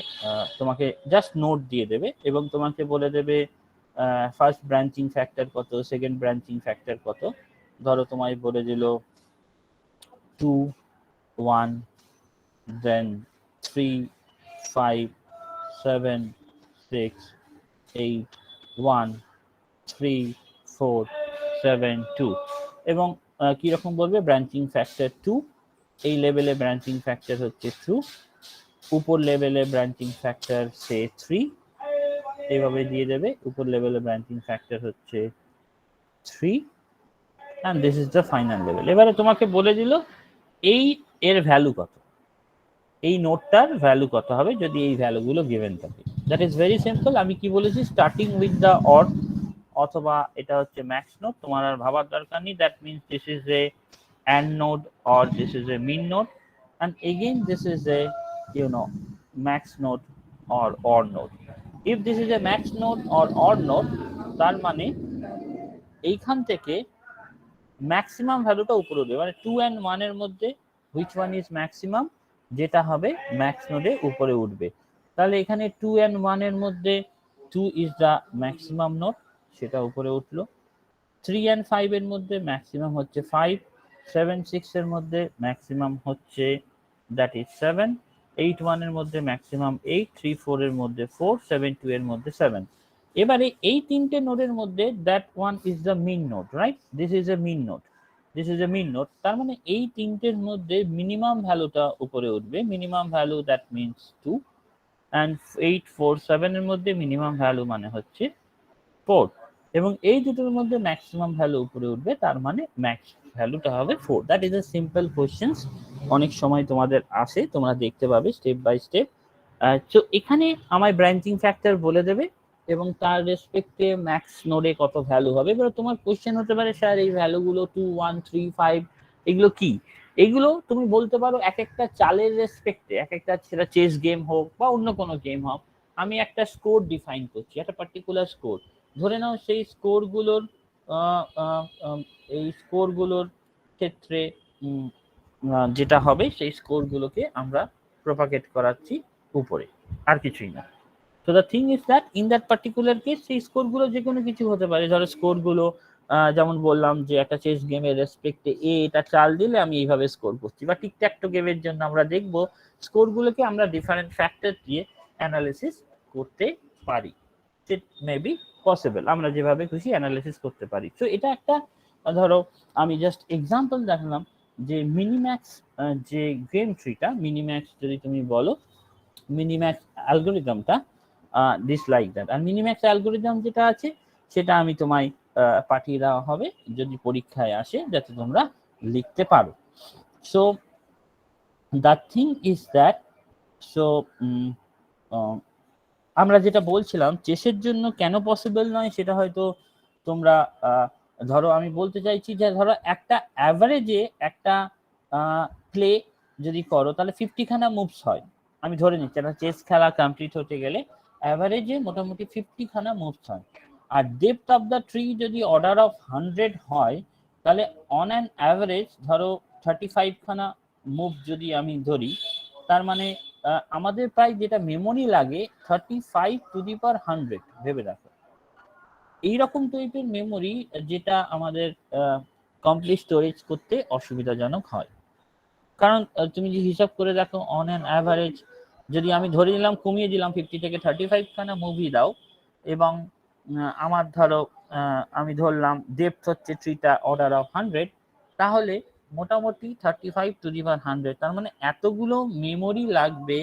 তোমাকে জাস্ট নোট দিয়ে দেবে এবং তোমাকে বলে দেবে ফার্স্ট ব্রাঞ্চিং ফ্যাক্টর কত, সেকেন্ড ব্রাঞ্চিং ফ্যাক্টর কত। ধরো তোমায় বলে দিল 2 1 দেন 3 5 7 6 8 1 3 4 7 2, এবং কিরকম বলবে ব্রাঞ্চিং ফ্যাক্টর 2, এই লেভেলে ব্রাঞ্চিং ফ্যাক্টর হচ্ছে 2, উপর লেভেলে ব্রাঞ্চিং ফ্যাক্টর সে 3, এইভাবে দিয়ে দেবে। উপর লেভেলে ব্রাঞ্চিং ফ্যাক্টর হচ্ছে 3 and this is the final level। এবারে তোমাকে বলে দিল এই এর ভ্যালু কত, এই নোটটার ভ্যালু কত হবে যদি এই ভ্যালুগুলো গিভেন থাকে। That is very simple. আমি কি বলেছি, স্টার্টিং উইথ দ্য অর, অথবা এটা হচ্ছে ম্যাক্স নোট, তোমার আর ভাবার দরকার নেই। That means this is A and node or this is a min node, and again this is a max node or odd node. If this is a max node or odd node, তার মানে এইখান থেকে maximum ভ্যালুটা উপরে উঠবে, মানে 2 and 1 এর মধ্যে which one is maximum, যেটা হবে ম্যাক্স নোডে উপরে উঠবে। তাহলে এখানে 2 and 1 এর মধ্যে 2 is the maximum node, সেটা উপরে উঠলো। 3 and 5 এর মধ্যে ম্যাক্সিমাম হচ্ছে 5, 7 6 এর মধ্যে ম্যাক্সিমাম হচ্ছে দ্যাট ইজ 7, 8 1 এর মধ্যে ম্যাক্সিমাম 8, 3 4 এর মধ্যে 4, 7 2 এর মধ্যে 7। এবারে এই তিনটে নোডের মধ্যে that one is the min node, right? This is a min node, this is a min node. তার মানে এই তিনটের মধ্যে মিনিমাম ভ্যালুটা উপরে উঠবে। Minimum value that means 2, and 8 4 7 এর মধ্যে মিনিমাম ভ্যালু মানে হচ্ছে 4, এবং এই দুটোর মধ্যে ম্যাক্সিমাম ভ্যালু উপরে উঠবে, তার মানে ম্যাক্স ভ্যালুটা হবে 4। That is a simple questions, অনেক সময় তোমাদের আসে, তোমরা দেখতে পাবে স্টেপ বাই স্টেপ। তো এখানে আমার ব্রাঞ্চিং ফ্যাক্টর বলে দেবে এবং তার রেসপেক্টে ম্যাক্স নোডে কত ভ্যালু হবে। এবার তোমার কোশ্চেন হতে পারে স্যার এই ভ্যালুগুলো 2 1 3 5 এগুলো কি? এগুলো তুমি বলতে পারো এক একটা চালের রেসপেক্টে, এক একটা, সেটা চেস গেম হোক বা অন্য কোনো গেম হোক, আমি একটা স্কোর ডিফাইন করছি, একটা পার্টিকুলার স্কোর। ধরে নাও সেই স্কোরগুলোর এই স্কোরগুলোর ক্ষেত্রে যেটা হবে সেই স্কোরগুলোকে আমরা প্রপাগেট করাচ্ছি উপরে, আর কিছুই না। তো the thing is that in that particular case সেই স্কোরগুলো যে কোনো কিছু হতে পারে। ধরো স্কোরগুলো যেমন বললাম যে একটা চেস গেমের রেসপেক্টে এটা চাল দিলে আমি এইভাবে স্কোর করছি, বা টিকট্যাকটো গেমের জন্য আমরা দেখবো স্কোরগুলোকে আমরা ডিফারেন্ট ফ্যাক্টর দিয়ে অ্যানালিসিস করতে পারি। ইট মে বি পসিবল, আমরা যেভাবে খুশি অ্যানালিসিস করতে পারি। তো এটা একটা, ধরো আমি জাস্ট এক্সাম্পল দেখালাম যে মিনিম্যাক্স যে গেম ট্রিটা, মিনিম্যাক্স যদি তুমি বলো, মিনিম্যাক্স অ্যালগোরিদমটা দিস লাইক দ্যাট। আর মিনিম্যাক্স অ্যালগোরিদম যেটা আছে সেটা আমি তোমায় পাঠিয়ে দেওয়া হবে যদি পরীক্ষায় আসে, যাতে তোমরা লিখতে পারো। So the thing is that, so আমরা যেটা বলছিলাম চেসের জন্য কেন পসিবল নয় সেটা হয়তো তোমরা ধরো আমি বলতে চাইছি যে ধরো একটা অ্যাভারেজে একটা প্লে যদি করো তাহলে 50 খানা মুভস হয়। আমি ধরে নিচ্ছি একটা চেস খেলা কমপ্লিট হতে গেলে অ্যাভারেজে মোটামুটি 50 খানা মুভস হয়। আর ডেপথ অফ দ্য ট্রি যদি অর্ডার অফ 100 হয় তাহলে অন অ্যান অ্যাভারেজ ধরো 35 খানা মুভ যদি আমি ধরি, তার মানে আমাদের প্রায় যেটা মেমোরি লাগে 35 টু দি পাওয়ার 100, ভেবে রাখো। এইরকম টাইপের মেমোরি যেটা আমাদের কমপ্লিট স্টোরেজ করতে অসুবিধাজনক হয়। কারণ তুমি যে হিসাব করে দেখো অন অ্যান অ্যাভারেজ যদি আমি ধরে নিলাম কমিয়ে দিলাম 50 থেকে 35 খানা মুভি দাও, এবং আমার ধরো আমি ধরলাম ডেপথ হচ্ছে ট্রিটা অর্ডার অফ 100, তাহলে মোটামুটি 35 টু দি পাওয়ার 100, তার মানে এতগুলো মেমোরি লাগবে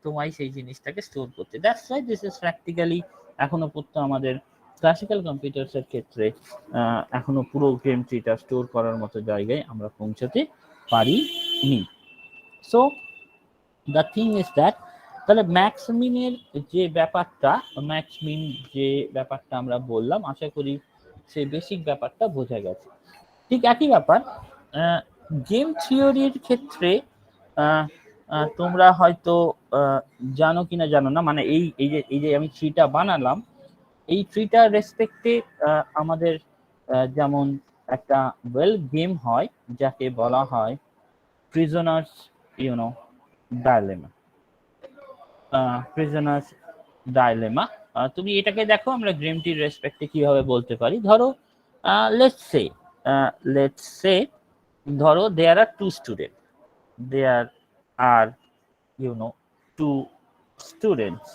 তোমায় সেই জিনিসটাকে স্টোর করতে। That's why this is practically এখনো পর্যন্ত আমাদের ক্লাসিক্যাল কম্পিউটার্স এর ক্ষেত্রে এখনো পুরো গেম ট্রিটা স্টোর করার মতো জায়গায় আমরা পৌঁছাতে পারিনি। So the thing is that, তাহলে ম্যাক্স মিনের যে ব্যাপারটা, ম্যাক্স মিন যে ব্যাপারটা আমরা বললাম, আশা করি সেই বেসিক ব্যাপারটা বোঝা গেছে। ঠিক একই ব্যাপার গেম থিওরির ক্ষেত্রে তোমরা হয়তো জানো কিনা জানো না, মানে এই যে আমি ট্রিটা বানালাম, এই ট্রিটার রেসপেক্টে আমাদের যেমন একটা ওয়েল গেম হয় যাকে বলা হয় প্রিজনার্স ডায়লেমা। প্রিজনার্স ডায়লেমা, তুমি এটাকে দেখো আমরা গেমটির রেসপেক্টে কিভাবে বলতে পারি। ধরো লেটস সে ধরো দেয়ার আর টু স্টুডেন্ট, দেয়ার আর টু স্টুডেন্টস,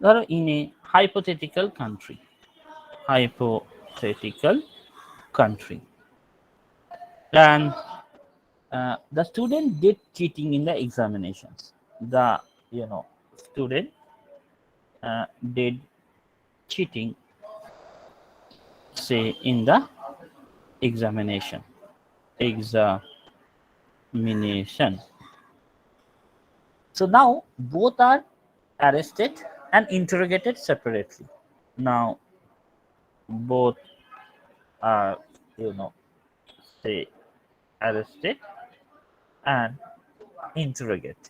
ধরো in a hypothetical country, and the student did cheating in the examinations. The student did cheating, say, in the examination. So now both are arrested and interrogated separately. Now both are say arrested and interrogate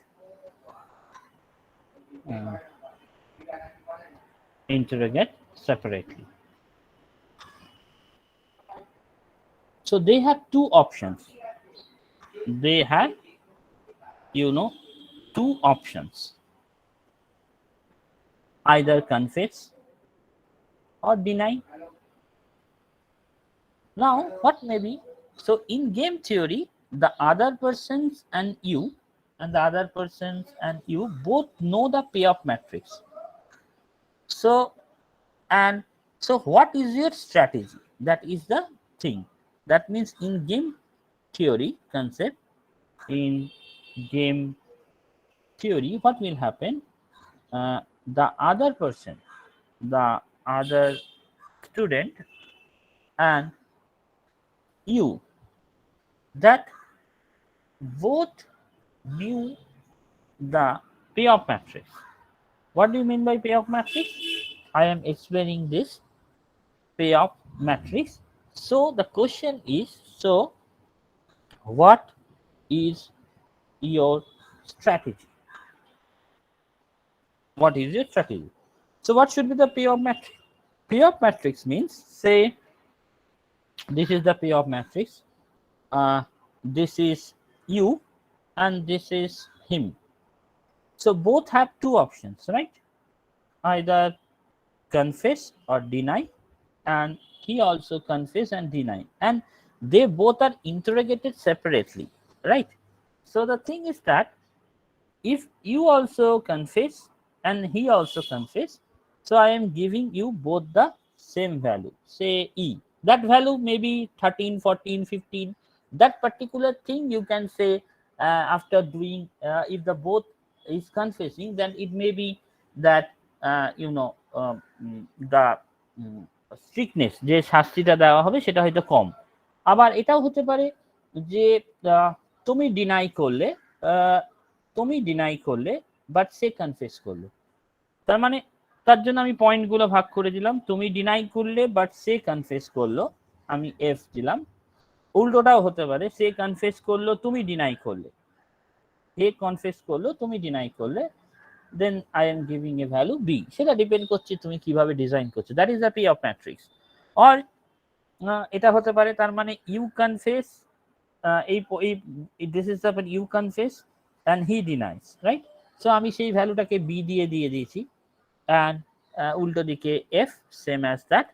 separately. So they have two options. They have two options: either confess or deny. Now what may be, so in game theory the other persons and you both know the payoff matrix. So, and so what is your strategy? That is the thing. That means in game theory concept, in game theory, what will happen? The other person, the other student, and you, that both knew the payoff matrix. What do you mean by payoff matrix? I am explaining this payoff matrix. So the question is, so what is your strategy? What is your strategy? So what should be the payoff matrix? Payoff matrix means, say this is the payoff matrix. This is you and this is him. So both have two options, right? Either confess or deny, and he also confess and deny, and they both are interrogated separately, right? So the thing is that if you also confess and he also confess, so I am giving you both the same value, say e. That value may be 13, 14, 15. That particular thing you can say, after doing, if the both is confessing, then it may be that the স্ট্রিকনেস যে শাস্তিটা দেওয়া হবে সেটা হয়তো কম। আবার এটাও হতে পারে যে তুমি ডিনাই করলে, বাট সে কনফেস করলো। তার মানে তার জন্য আমি পয়েন্টগুলো ভাগ করে দিলাম, তুমি ডিনাই করলে বাট সে কনফেস করলো, আমি এফ দিলাম। উল্টোটাও হতে পারে, সে কনফেস করলো তুমি ডিনাই করলে, এ কনফেস করলো তুমি ডিনাই করলে, then I am giving a value b. সেটা ডিপেন্ড করছে তুমি কিভাবে ডিজাইন করছো। That is the pay of matrix. Or এটা হতে পারে, তার মানে you confess, this is the you confess and he denies, right? So আমি সেই ভ্যালুটাকে b দিয়ে দিয়েছি, and উল্টো দিকে f same as that,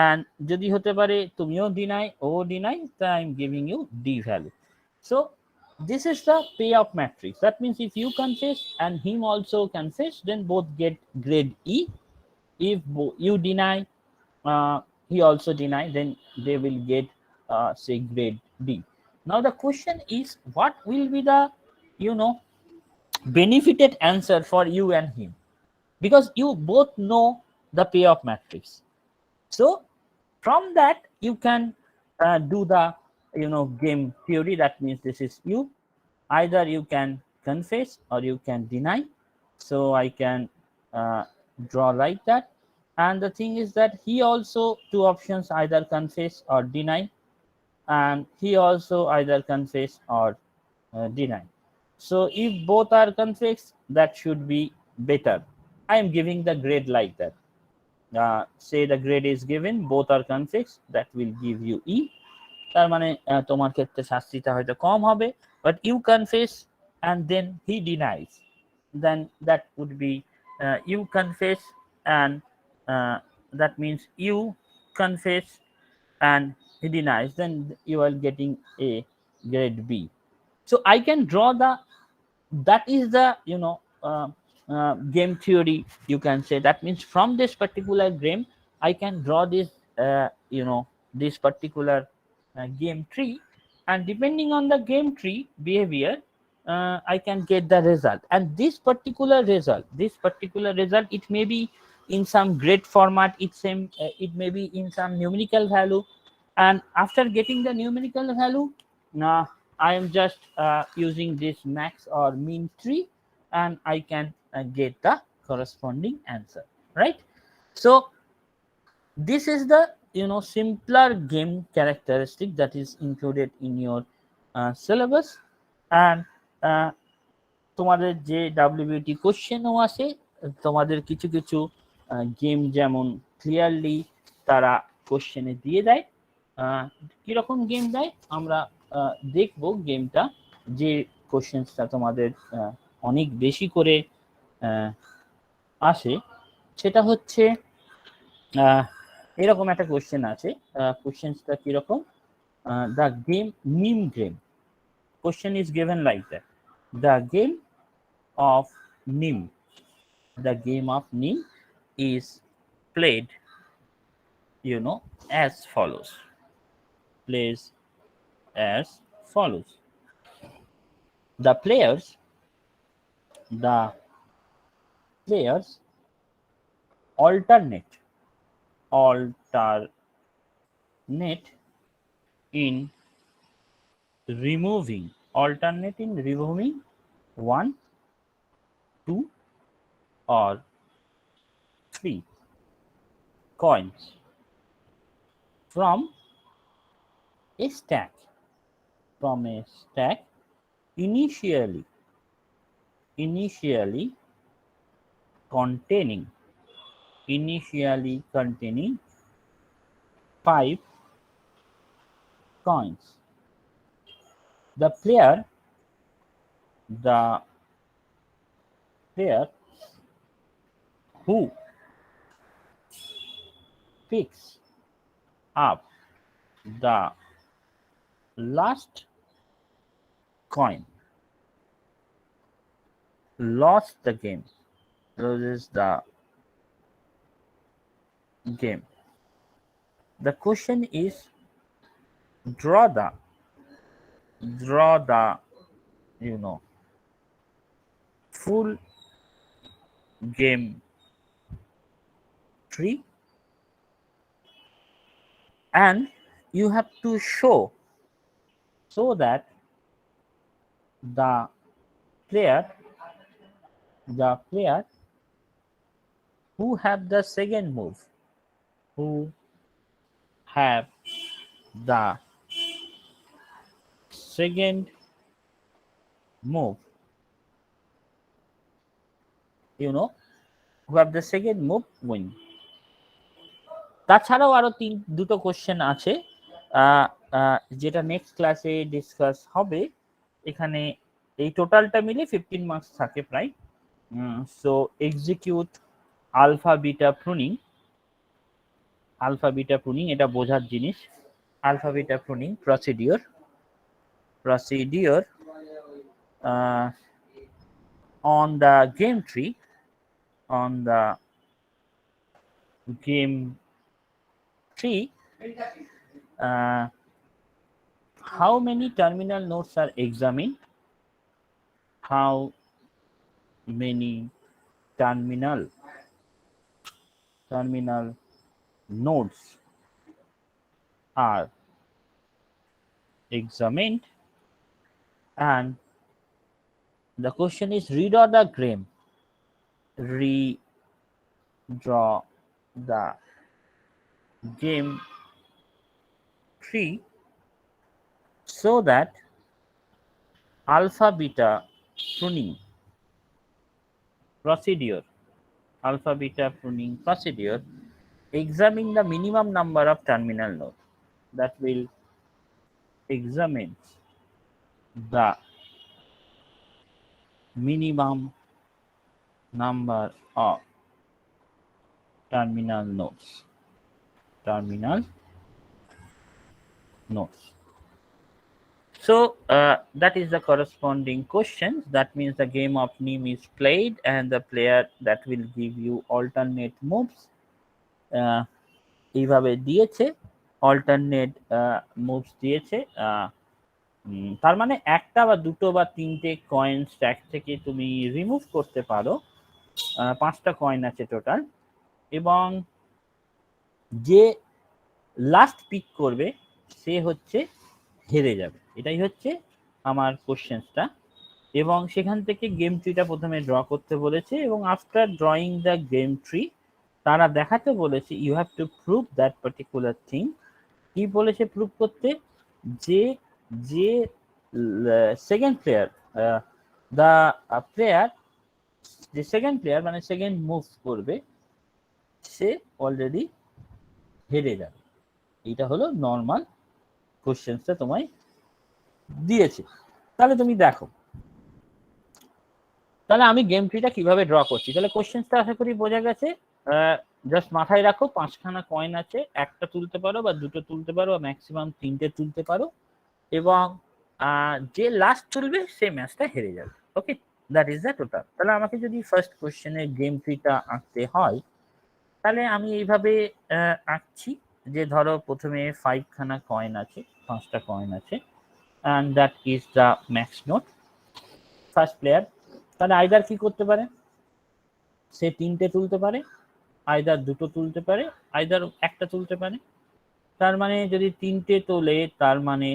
and যদি হতে পারে তুমিও ডিনাই ও ডিনাই, তা I am giving you d value. So this is the payoff matrix. That means if you confess and him also confess, then both get grade E. If you deny, he also deny, then they will get say grade D. Now the question is, what will be the benefited answer for you and him, because you both know the payoff matrix. So from that you can do the game theory. That means this is you, either you can confess or you can deny. So I can draw like that, and the thing is that he also two options, either confess or deny, and he also either confess or deny. So if both are confess, that should be better. I am giving the grade like that. Say the grade is given, both are confess, that will give you E. তার মানে তোমার ক্ষেত্রে শাস্তিটা হয়তো কম হবে, but you confess and then he denies, then that would be you confess and that means you confess and he denies, then you are getting a grade B. So I can draw that is the game theory, you can say. That means from this particular game I can draw this this particular game tree, and depending on the game tree behavior, I can get the result. And this particular result, it may be in some grid format, it may be in some numerical value, and after getting the numerical value, now I am just using this max or mean tree, and I can get the corresponding answer, right? So this is the simpler game characteristic that is included in your syllabus. And তোমাদের যে WBT কোশ্চেনও আছে, তোমাদের কিছু কিছু game যেমন clearly তারা কোশ্চেনে দিয়ে দেয়। কিরকম গেম দেয় আমরা দেখব। গেমটা যে কোশ্চেনটা তোমাদের অনেক বেশি করে আসে, সেটা হচ্ছে এরকম একটা কোশ্চেন আছে। কোশ্চেনটা কিরকম, দ্য গেম নিম game, question is given like that, the game of nim, the game of nim is played, as follows. Plays as follows. The the players alternate alternate in removing one, two, or three coins from a stack initially containing five coins. The player who picks up the last coin loses the game. The question is draw the full game tree, and you have to show so that the player who have the second move who have the second move win. তাছাড়াও আরো দুটো question আছে যেটা next ক্লাসে discuss হবে। এখানে এই টোটালটা মিলে 15 মার্কস থাকে প্রায়। So execute alpha beta pruning এটা বোঝার জিনিস। Alpha beta pruning procedure on the game tree how many terminal nodes are examined? How many terminal nodes are examined? And the question is redraw the game tree so that alpha beta pruning procedure examine the minimum number of terminal nodes. That will examine the minimum number of terminal nodes. So that is the corresponding questions. That means the game of NIM is played and the player that will give you alternate moves. এইভাবে দিয়েছে alternate moves দিয়েছে। তার মানে একটা বা দুটো বা তিনটে কয়েন স্ট্যাক থেকে তুমি রিমুভ করতে পারো। 5টা কয়েন আছে টোটাল, এবং যে লাস্ট পিক করবে সে হচ্ছে হেরে যাবে। এটাই হচ্ছে আমার কোশ্চেনটা, এবং সেখান থেকে গেম ট্রিটা প্রথমে ড্র করতে বলেছে, এবং after drawing the game tree তারা দেখাতে বলেছে you have to prove that particular thing. কি বলেছে প্রুভ করতে? যে সেকেন্ড প্লেয়ার যে সেকেন্ড প্লেয়ার মানে সেকেন্ড মুভ করবে সে অলরেডি হেরে যাবে। এটা হলো নর্মাল কোশ্চেনটা তোমায় দিয়েছে। তাহলে তুমি দেখো, তাহলে আমি গেম ট্রিটা কিভাবে ড্র করছি। তাহলে কোশ্চেনটা আশা করি বোঝা গেছে। জাস্ট মাথায় রাখো 5খানা কয়েন আছে, একটা তুলতে পারো বা দুটো তুলতে পারো, ম্যাক্সিমাম 3টে তুলতে পারো, এবং যে লাস্ট তুলবে সে ম্যাচটা হেরে যাবে। ওকে, দ্যাট ইজ দ্য টোটাল। তাহলে আমাকে যদি ফার্স্ট কোশ্চেনের গেম ট্রিটা আঁকতে হয়, তাহলে আমি এইভাবে আঁকছি যে ধরো প্রথমে 5 খানা কয়েন আছে, 5টা কয়েন আছে, and that is the max note. First player তাহলে আইদার কি করতে পারে, সে 3টে তুলতে পারে, আইদার 2টো তুলতে পারে, আইদার একটা তুলতে পারে। তার মানে যদি 3টে তোলে তার মানে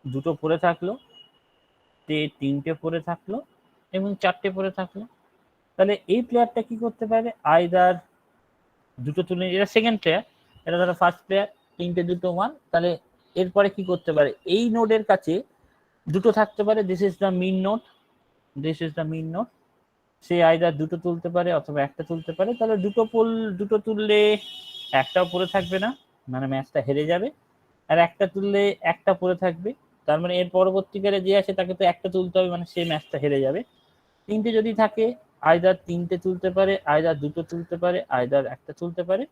2টো পড়ে থাকলো, 3টে পড়ে থাকলো এবং 4টে পড়ে থাকলো। তাহলে এই প্লেয়ারটা কি করতে পারে, আইদার 2টো তুলে, এটা সেকেন্ড প্লেয়ার, এটা ধরো ফার্স্ট প্লেয়ার, 3টে 2টো 1, তাহলে এরপরে কি করতে পারে, এই নোডের কাছে 2টো থাকতে পারে, this is the min node, this is the min node. সে আইদার 2টো তুলতে পারে অথবা একটা তুলতে পারে। তাহলে 2টো তুললে একটাও পড়ে থাকবে না, মানে ম্যাচটা হেরে যাবে। আর একটা তুললে একটা পড়ে থাকবে, তার মানে এর পরবর্তীকালে যে আছে তাকে তো একটা তুলতে হবে, মানে সে ম্যাচটা হেরে যাবে। 3টে যদি থাকে, আইদার 3টে তুলতে পারে, আইদার 2টো তুলতে পারে, আইদার একটা তুলতে পারে।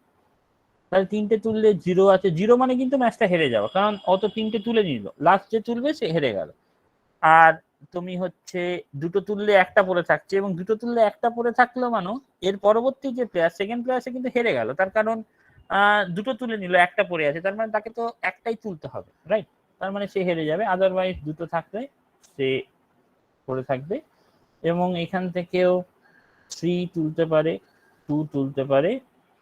তাহলে 3টে তুললে 0 আছে, 0 মানে কিন্তু ম্যাচটা হেরে যাওয়া, কারণ অত 3টে তুলে নিল, লাস্ট যে তুলবে সে হেরে গেল। আর তুমি হচ্ছে 2টো তুললে একটা পড়ে থাকছে, এবং 2টো তুললে একটা পড়ে থাকলো মানে এর পরবর্তী যে প্লেয়ার, সেকেন্ড প্লেয়ার, সে কিন্তু হেরে গেল, তার কারণ 2টো তুলে নিল, একটা পড়ে আছে, তার মানে তাকে তো একটাই তুলতে হবে, রাইট? তার মানে সে হেরে যাবে, আদারওয়াইজ 2টো থাকলে সে পড়ে থাকবে। এবং এখান থেকেও 3 তুলতে পারে, 2 তুলতে পারে,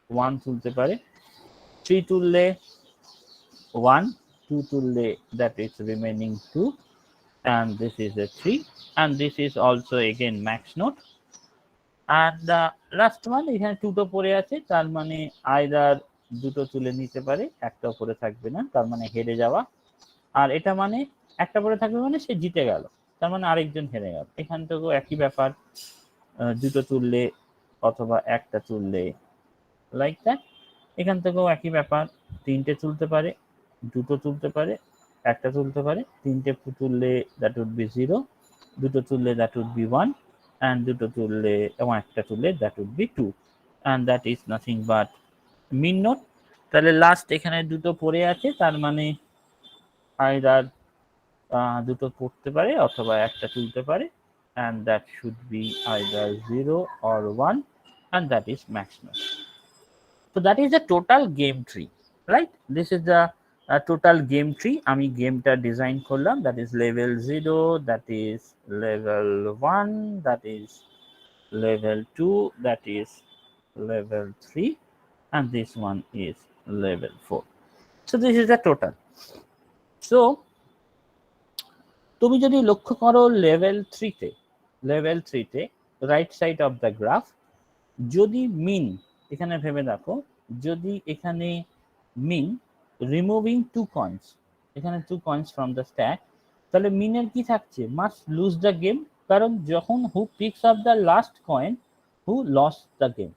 1 তুলতে পারে। 3 তুললে 1, 2 তুললে that is remaining 2, and this is a 3, and this is also again max note. And the last one, এখানে 2টো পড়ে আছে, তার মানে আইদার 2টো তুলে নিতে পারে, একটাও পড়ে থাকবে না, তার মানে হেরে যাওয়া। আর এটা মানে একটা পড়ে থাকবে মানে সে জিতে গেল, তার মানে আরেকজন হেরে গেল। এখান থেকেও একই ব্যাপার, 2টো তুললে অথবা একটা তুললে, লাইক দ্যাট। এখান থেকেও একই ব্যাপার, 3টে তুলতে পারে, 2টো তুলতে পারে, একটা তুলতে পারে, 3টে তুললে দ্যাট উড বি 0, 2টো তুললে দ্যাট উড বি 1, and 2টো তুললে এবং একটা তুললে that would be 2, and that is nothing but min node. তাহলে লাস্ট এখানে 2টো পড়ে আছে, তার মানে আইদার 2টো পড়তে পারে অথবা একটা তুলতে পারে, and that should be either 0 or 1, and that is max note. So that is the total game tree, right? This is the total game tree. আমি গেমটা ডিজাইন করলাম, that is level 0, that is level 1, that is level 2, that is level 3, and this one is level 4. So this is the total. So তুমি যদি লক্ষ্য করো level 3তে right side of the graph, যদি min, এখানে ভেবে দেখো, যদি এখানে মিন রিমুভিং 2 কয়েন্স, এখানে 2 কয়েন্স ফ্রম দ্য স্ট্যাক, তাহলে মিনের কি থাকছে, মাস্ট লুজ দ্য গেম, কারণ যখন who picks up the last coin, who loss the game.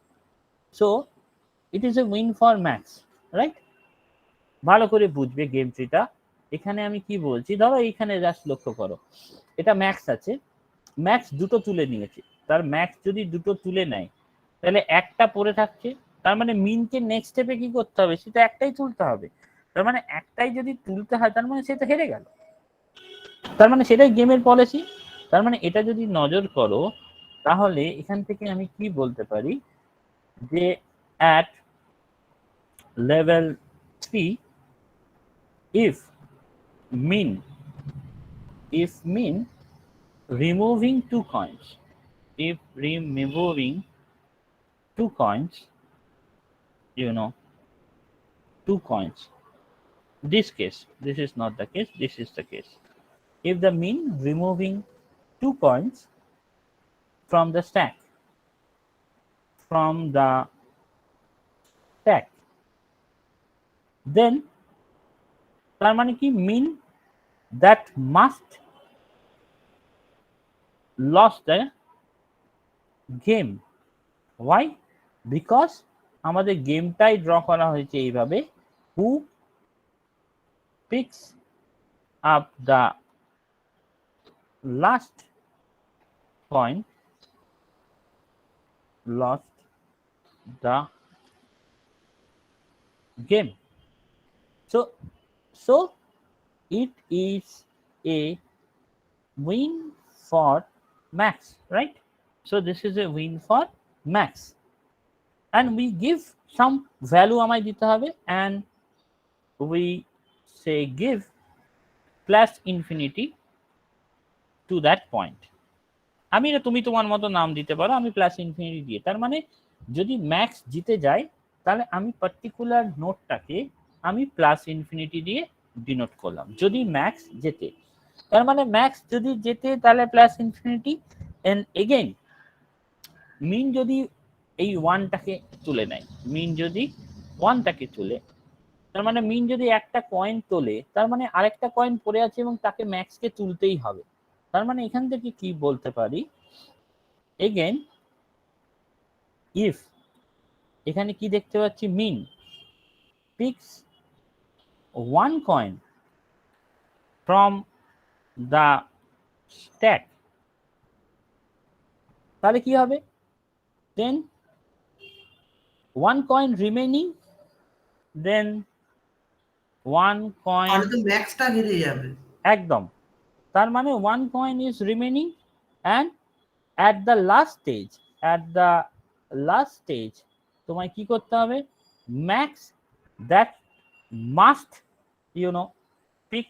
So it is a win for max, right? ভালো করে বুঝবে গেম ট্রিটা। এখানে আমি কি বলছি, ধরো এইখানে জাস্ট লক্ষ্য করো, এটা ম্যাক্স আছে, ম্যাক্স 2টো তুলে নিয়েছে, তার ম্যাক্স যদি 2টো তুলে নেয় তাহলে একটা পড়ে থাকছে, তার মানে মিনকে নেক্সট স্টেপে কি করতে হবে, সেটা একটাই তুলতে হবে। তার মানে একটাই যদি তুলতে হয়, তার মানে সে তো হেরে গেল, তার মানে সেটাই গেমের পলিসি। তার মানে এটা যদি নজর করো, তাহলে এখান থেকে আমি কি বলতে পারি, যে at level 3, if min removing 2 coins, if removing 2 coins, 2 coins, this case, this is not the case, this is the case. If the min removing 2 coins from the stack, then তার মানে কি, min that must lost the game. Why? Because আমাদের গেমটাই draw করা হয়েছে এইভাবে, who picks up the last coin lost the game. So it is a win for Max, right? So this is a win for Max, and we give some value আমায় দিতে হবে, and we say give plus infinity to that point. আমি না তুমি তোমার মতো নাম দিতে পারো, আমি প্লাস ইনফিনিটি দিয়ে, তার মানে যদি ম্যাক্স জিতে যায় তাহলে আমি পার্টিকুলার নোটটাকে আমি প্লাস ইনফিনিটি দিয়ে ডিনোট করলাম যদি ম্যাক্স জেতে। তার মানে ম্যাক্স যদি জেতে তাহলে প্লাস ইনফিনিটি, এন্ড এগেইন মিন যদি এই ওয়ানটাকে তুলে নেয়, মিন যদি ওয়ানটাকে তুলে, তার মানে মিন যদি একটা কয়েন তোলে তার মানে আরেকটা কয়েন পড়ে আছে এবং তাকে ম্যাক্সকে তুলতেই হবে। তার মানে এখান থেকে কি বলতে পারি, এগেইন ইফ এখানে কি দেখতে পাচ্ছি, min picks one coin from the stack, তাহলে কি হবে, then one coin remaining, then one coin, তাহলে তো ম্যাক্সটা হেরে যাবে একদম, তার মানে one coin is remaining, and at the last stage তোমায় কি করতে হবে, max that must pick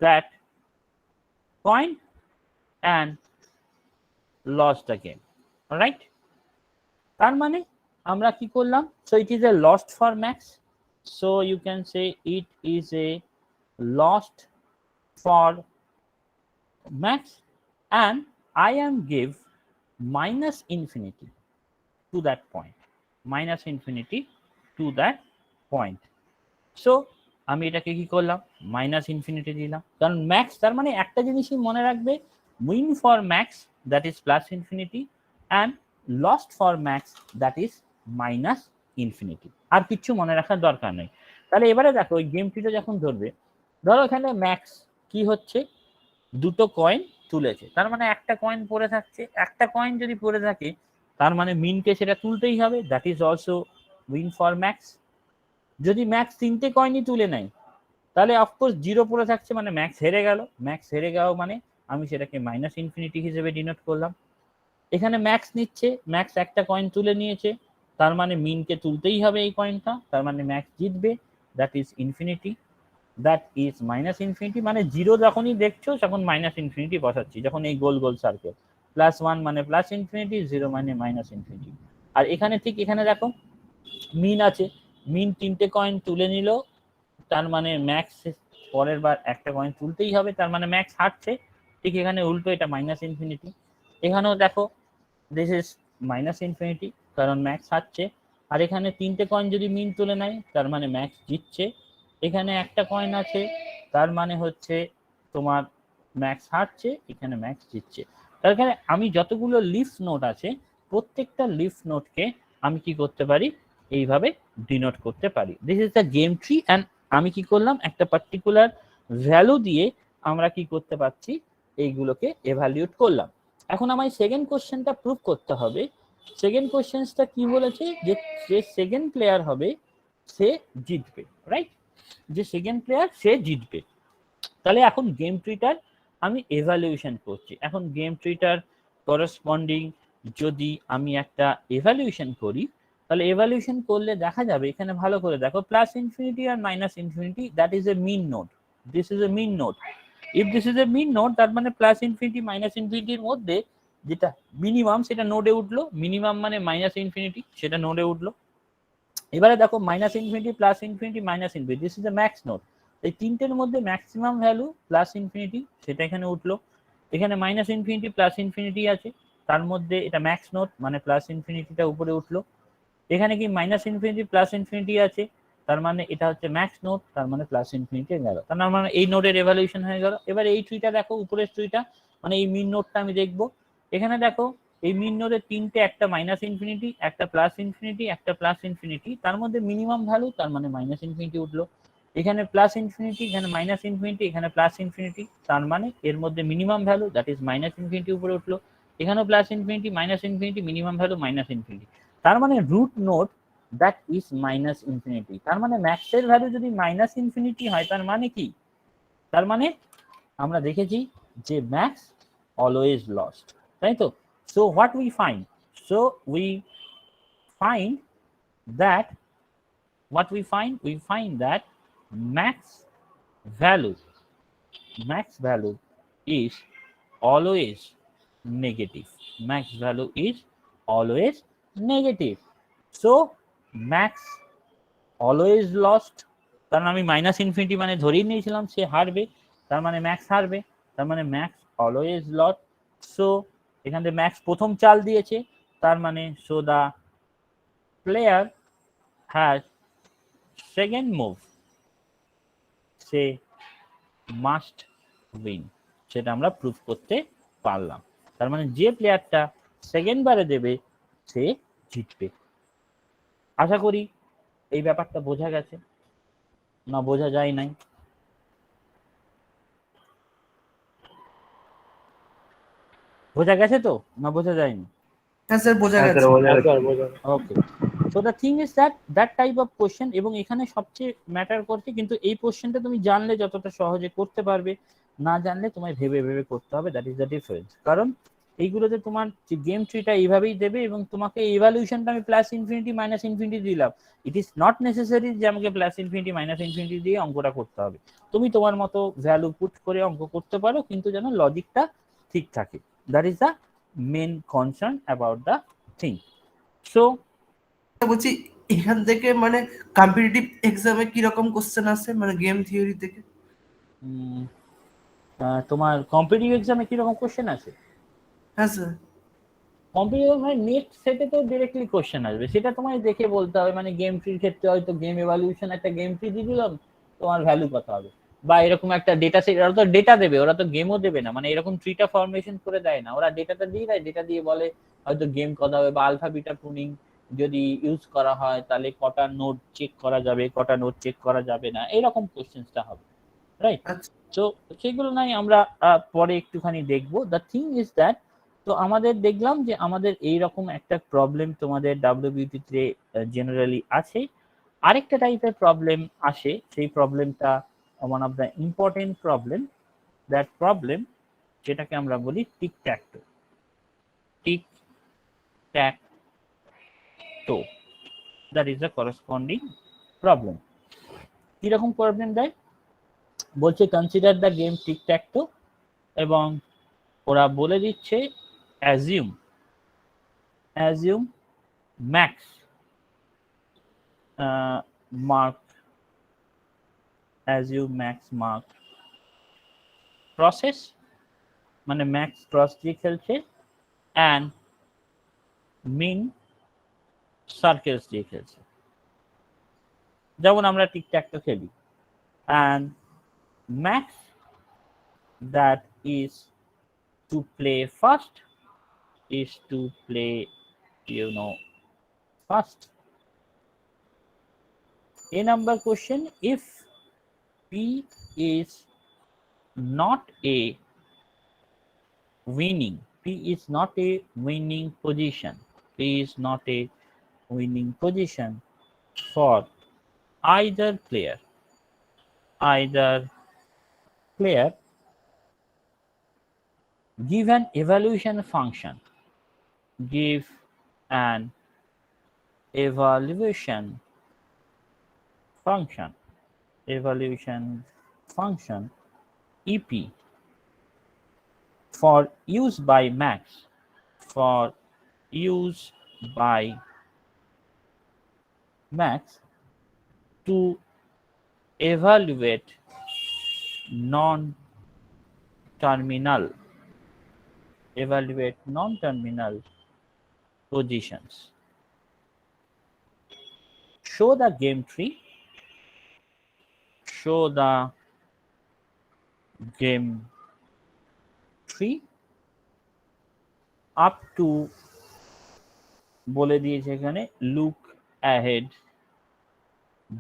that coin and lost the game, right? তার মানে আমরা কি করলাম, so it is a lost for max, so you can say it is a lost for max, and I am give minus infinity to that point, minus infinity to that point. So আমি এটাকে কি করলাম, minus infinity দিলাম, কারণ max তার মানে একটা জিনিসই মনে রাখবে, win for max that is plus infinity, and lost for max that is minus infinity, আর কিচ্ছু মনে রাখার দরকার নেই। তাহলে এবারে দেখো ওই গেম ট্রিটা যখন ধরবে, ধরো এখানে ম্যাক্স কি হচ্ছে, দুটো কয়েন তুলেছে, তার মানে একটা কয়েন পড়ে থাকছে, একটা কয়েন যদি পড়ে থাকে তার মানে মিনকে সেটা তুলতেই হবে, that is also win for max. যদি ম্যাক্স তিনটে কয়েনই তুলে নেয় তাহলে অফকোর্স জিরো পড়ে থাকছে, মানে ম্যাক্স হেরে গেল, ম্যাক্স হেরে গেল মানে আমি সেটাকে মাইনাস ইনফিনিটি হিসেবে ডিনোট করলাম। এখানে ম্যাক্স নিচ্ছে, ম্যাক্স একটা কয়েন তুলে নিয়েছে, তার মানে মিনকে তুলতেই হবে এই কয়েনটা, তার মানে ম্যাক্স জিতবে, that is infinity, that is minus infinity, মানে জিরো যখনই দেখছো তখন মাইনাস ইনফিনিটি বসাচ্ছি, যখন এই গোল গোল সার্কেল, প্লাস ওয়ান মানে প্লাস ইনফিনিটি, জিরো মানে মাইনাস ইনফিনিটি। আর এখানে ঠিক এখানে দেখো মিন আছে, মিন তিনটে কয়েন তুলে নিল, তার মানে ম্যাক্স পরের বার একটা কয়েন তুলতেই হবে, তার মানে ম্যাক্স হারছে। ঠিক এখানে উল্টো, এটা মাইনাস ইনফিনিটি, এখানেও দেখো দিস ইজ মাইনাস ইনফিনিটি, কারণ ম্যাক্স হারছে। আর এখানে তিনটে কয়েন যদি মিন তুলে নেয় তার মানে ম্যাক্স জিতছে, এখানে একটা কয়েন আছে তার মানে হচ্ছে তোমার ম্যাক্স হারছে, এখানে ম্যাক্স জিতছে। তার কারণে আমি যতগুলো লিফ নোট আছে প্রত্যেকটা লিফ নোটকে আমি কি করতে পারি, এইভাবে ডিনোট করতে পারি, this is the game tree. And আমি কি করলাম, একটা পার্টিকুলার ভ্যালু দিয়ে আমরা কি করতে পারছি, এইগুলোকে এভালুয়েট করলাম। এখন আমায় সেকেন্ড কোশ্চেনটা প্রুভ করতে হবে। সেকেন্ড কোশ্চেনটা কি বলেছে, যে সেকেন্ড প্লেয়ার হবে সে জিতবে, রাইট, যে সেকেন্ড প্লেয়ার সে জিতবে। তাহলে এখন গেম ট্রিটার আমি এভালুয়েশন করছি। এখন গেম ট্রিটার করসপন্ডিং যদি আমি একটা এভালুয়েশন করি, তাহলে এভালুয়েশন করলে দেখা যাবে, এখানে ভালো করে দেখো, প্লাস ইনফিনিটি আর minus infinity, that is a min node, this is a min node. If this is a min node, তার মানে প্লাস ইনফিনিটি মাইনাস ইনফিনিটির মধ্যে যেটা মিনিমাম সেটা নোডে উঠলো, মিনিমাম মানে মাইনাস ইনফিনিটি, সেটা নোডে উঠলো। এবারে দেখো minus infinity, plus infinity, minus infinity, this is A max node, এই তিনটের মধ্যে ম্যাক্সিমাম ভ্যালু প্লাস ইনফিনিটি, সেটা এখানে উঠলো। এখানে মাইনাস ইনফিনিটি প্লাস ইনফিনিটি আছে, তার মধ্যে এটা ম্যাক্স নোড, মানে প্লাস ইনফিনিটিটা উপরে উঠলো। এখানে কি মাইনাস ইনফিনিটি প্লাস ইনফিনিটি আছে, তার মানে এটা হচ্ছে ম্যাক্স নোড, তার মানে প্লাস ইনফিনিটি গেল, তার মানে এই নোডের এভালুয়েশন হয়ে গেল। এবার এই ট্রিটা দেখো, উপরের ট্রিটা মানে এই মিন নোডটা আমি দেখবো। এখানে দেখো এই মিন নোডের তিনটে, একটা মাইনাস ইনফিনিটি, একটা প্লাস ইনফিনিটি, একটা প্লাস ইনফিনিটি, তার মধ্যে মিনিমাম ভ্যালু, তার মানে মাইনাস ইনফিনিটি উঠলো। এখানে প্লাস ইনফিনিটি, এখানে মাইনাস ইনফিনিটি, এখানে প্লাস ইনফিনিটি, তার মানে এর মধ্যে minimum value that is minus infinity উপরে উঠলো। এখানেও plus infinity, minus infinity, minimum value minus infinity, তার মানে root node that is minus infinity. তার মানে ম্যাক্সের ভ্যালু যদি মাইনাস ইনফিনিটি হয় তার মানে কি, তার মানে আমরা দেখেছি যে ম্যাক্স অলওয়েজ লস্ট, তাই তো। So what we find, so we find that what we find that max value is always negative. Max value is always negative. So max always lost, কারণ আমি মাইনাস ইনফিনিটি মানে ধরেই নিয়েছিলাম সে হারবে, তার মানে ম্যাক্স হারবে, তার মানে ম্যাক্স অলওয়েজ লস। সো এখান থেকে ম্যাক্স প্রথম চাল দিয়েছে, তার মানে so the player has second move, সে মাস্ট উইন, সেটা আমরা প্রুফ করতে পারলাম। তার মানে যে প্লেয়ারটা সেকেন্ড বারে দেবে সে জিতবে। আশা করি এই ব্যাপারটা বোঝা গেছে, না বোঝা যায় নাই? বোঝা গেছে তো, না বোঝা যায়নি? হ্যাঁ স্যার বোঝা হ্যাঁ গেছে। স্যার বোঝা গেছে। Okay, so the thing is that type of question, এবং এখানে সবচেয়ে ম্যাটার করছে কিন্তু এই কোশ্চেনটা তুমি জানলে যতটা সহজে করতে পারবে, না জানলে তোমায় ভেবে ভেবে করতে হবে। That is the difference. কারণ এইগুলোতে তোমার গেম ট্রিটা এইভাবেই দেবে এবং তোমাকে ইভ্যালুয়েশনটা আমি প্লাস ইনফিনিটি মাইনাস ইনফিনিটি দিলাম, ইট ইজ নট নেসেসারি যে আমাকে প্লাস ইনফিনিটি মাইনাস ইনফিনিটি দিয়ে অঙ্কটা করতে হবে। তুমি তোমার মতো ভ্যালু পুট করে অঙ্ক করতে পারো, কিন্তু যেন লজিকটা ঠিক থাকে। That is the main concern about the thing. So বলছি এখান থেকে মানে কম্পিটিটিভ এক্সামে কি রকম কোশ্চেন আসে মানে গেম থিওরি থেকে? তোমার কম্পিটিটিভ এক্সামে কিরকম কোশ্চেন আছে? হ্যাঁ স্যার। কম্পিটিটিভ মানে নেট সেটে তো ডিরেক্টলি কোশ্চেন আসবে, সেটা তোমায় দেখে বলতে হবে। মানে গেম ট্রির ক্ষেত্রে হয়তো গেম এভালুয়েশন একটা গেম ট্রি দিয়ে দিলাম, তোমার ভ্যালু কত হবে, বা এরকম একটা ডেটা সেট, ওরা তো ডেটা দেবে, ওরা তো গেমও দেবে না, মানে এরকম ট্রিটা ফরমেশন করে দেয় না, ওরা ডেটাটা দিয়ে দেয়, ডেটা দিয়ে বলে হয়তো গেম কত হবে, বা আলফা বিটা প্রুনিং যদি ইউজ করা হয় তাহলে কটা নোট চেক করা যাবে, কটা নোট চেক করা যাবে না, এরকম কোশ্চেনটা হবে, রাইট? আচ্ছা তো সেগুলো নাই আমরা পরে একটুখানি দেখবো। দ্য থিং ইজ দ্যাট, তো আমাদের দেখলাম যে আমাদের এইরকম একটা প্রবলেম তোমাদের ডাব্লিউবিটিতে জেনারেলি আছে। আরেকটা টাইপের প্রবলেম আসে, সেই প্রবলেমটা one of the important problem, that problem যেটাকে আমরা বলি tic tac toe. Tic tac toe, that is the corresponding problem. কিরকম প্রবলেম দেয় বলছে, consider the game tic tac toe, এবং ওরা বলে দিচ্ছে assume max mark, assume max mark process, মানে max cross দিয়ে খেলছে, and min circles দিয়ে খেলছে, যেমন আমরা টিকট্যাকটো খেলি। and max that is to play first is to play first. A number question, if P is not a winning, P is not a winning position, P is not a winning position for either player, give an evaluation function, give an evaluation function EP for use by Max to evaluate non-terminal positions. Show the game tree up to বলে দিয়েছে এখানে look ahead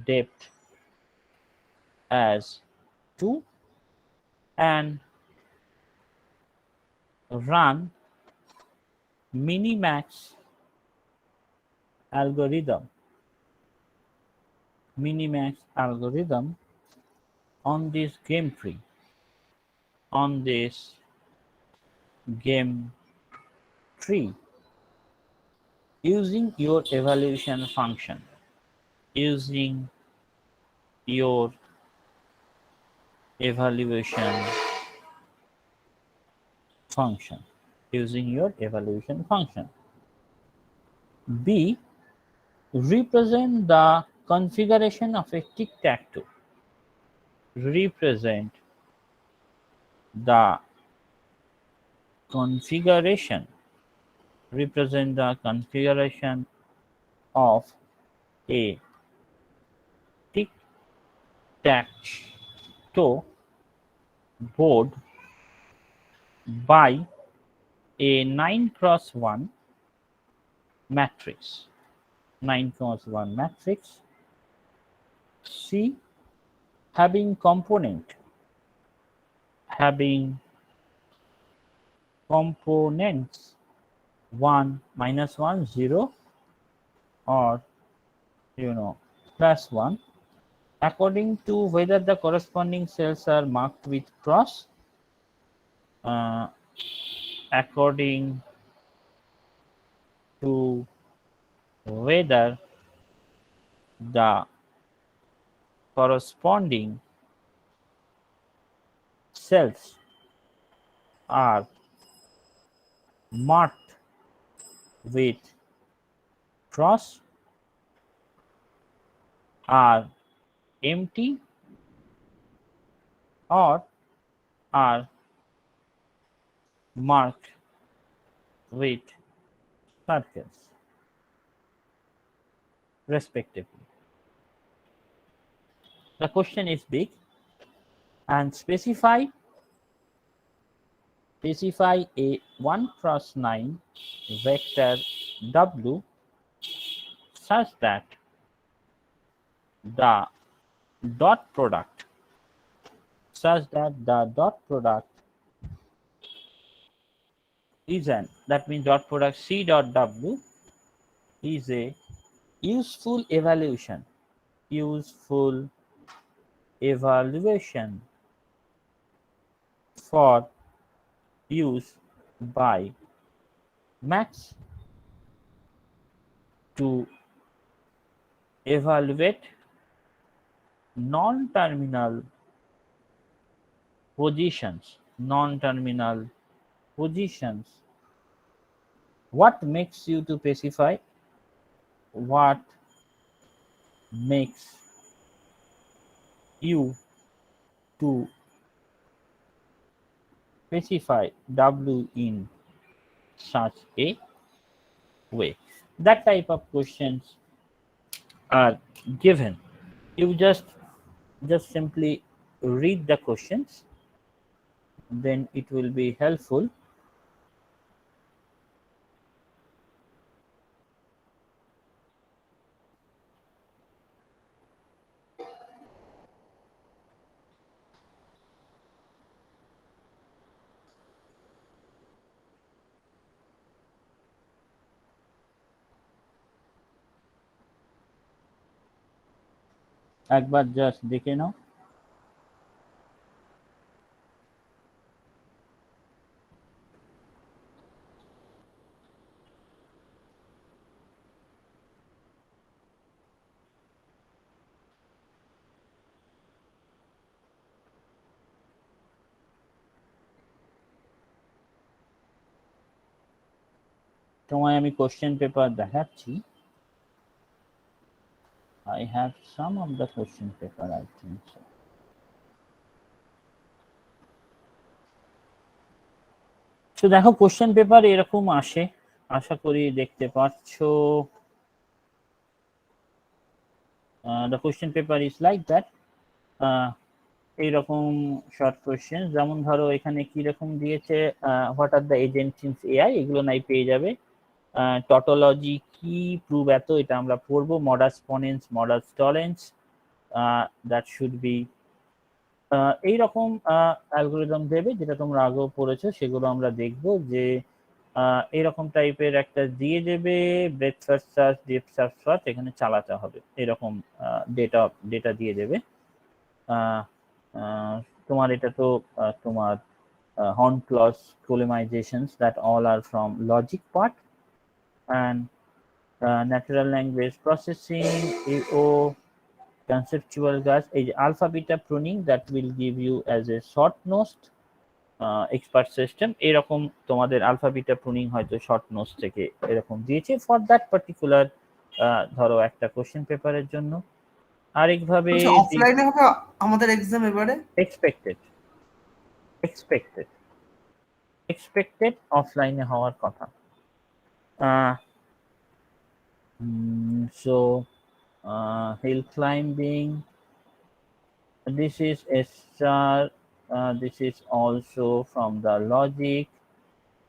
depth as 2 and run minimax algorithm on this game tree using your evaluation function. using your evaluation function. Using your evaluation function. B. Represent the configuration of a tic-tac-toe. Represent the configuration. Represent the configuration of a tic-tac-toe board by a 9x1 matrix. 9x1 matrix. C. Having components 1 -1 0 or +1 according to whether the corresponding cells are marked with cross, according to whether the corresponding cells are marked with cross, are empty, or are marked with circles, respectively. The question is big, and specify a 1x9 vector W such that the dot product is that means dot product C dot W is a useful evaluation for use by Max to evaluate non-terminal positions. What makes you to specify? What makes you to specify W in such a way? That type of questions are given. You just simply read the questions, then it will be helpful. একবার just দেখে নাও। তোমায় আমি question paper দেখাচ্ছি। I have some of the question paper, I think so. তো দেখো question paper এরকম আসে, আশা করি দেখতে পাচ্ছো। the question paper is like that. এইরকম শর্ট কোশ্চেন, যেমন ধরো এখানে কি রকম দিয়েছে, what are the agents in AI, এগুলো নাই পেয়ে যাবে। টটোলজি কি, প্রুভ এত, এটা আমরা পড়বো। Modus ponens, modus tollens, that should be, এইরকম অ্যালগোরিদম দেবে, যেটা তোমরা আগেও পড়েছো, সেগুলো আমরা দেখবো। যে এরকম টাইপের একটা দিয়ে দেবে, breadth first search, depth first search, এখানে চালাতে হবে, এরকম ডেটা দিয়ে দেবে। তোমার এটা তো তোমার horn clause collimations, that all are from logic part, and natural language processing, এও conceptual guys, এই alpha beta pruning that will give you as a short nosed expert system, এরকম তোমাদের আলফা বিটা প্রুনিং হয়তো short notes থেকে এরকম দিয়েছে for that particular ধরো একটা কোশ্চেন পেপারের জন্য। আরেকভাবে অফলাইনে হবে আমাদের এক্সাম এবারে? এক্সপেক্টেড এক্সপেক্টেড এক্সপেক্টেড অফলাইনে হওয়ার কথা। So hill climbing, this is SR, this is also from the logic,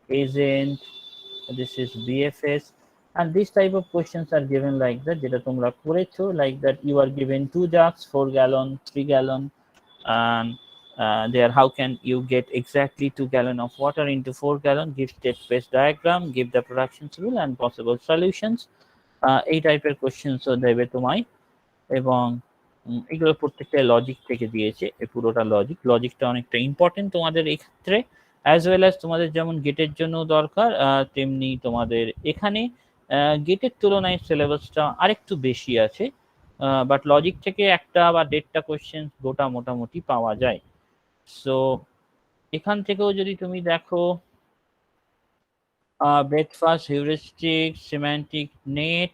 agent, this is BFS, and this type of questions are given like that, যেটা তোমরা করেছো, like that you are given 2 jugs, 4 gallon, 3 gallon, and there how can you get exactly 2 gallon of water into 4 gallon, give state space diagram, give the production rule and possible solutions, এই টাইপের কোশ্চেন্সও দেবে তোমায়। এবং এগুলো প্রত্যেকটা logic থেকে দিয়েছে, এই পুরোটা লজিকটা অনেকটা ইম্পর্টেন্ট তোমাদের এই ক্ষেত্রে, অ্যাজ ওয়েল অ্যাজ তোমাদের যেমন গেটের জন্য দরকার, তেমনি তোমাদের এখানে গেটের তুলনায় সিলেবাসটা আরেকটু বেশি আছে, বাট লজিক থেকে একটা বা দেড়টা কোশ্চেন গোটা মোটামুটি পাওয়া যায়। সো এখান থেকেও যদি তুমি দেখো breadfast, heuristic, semantic, net,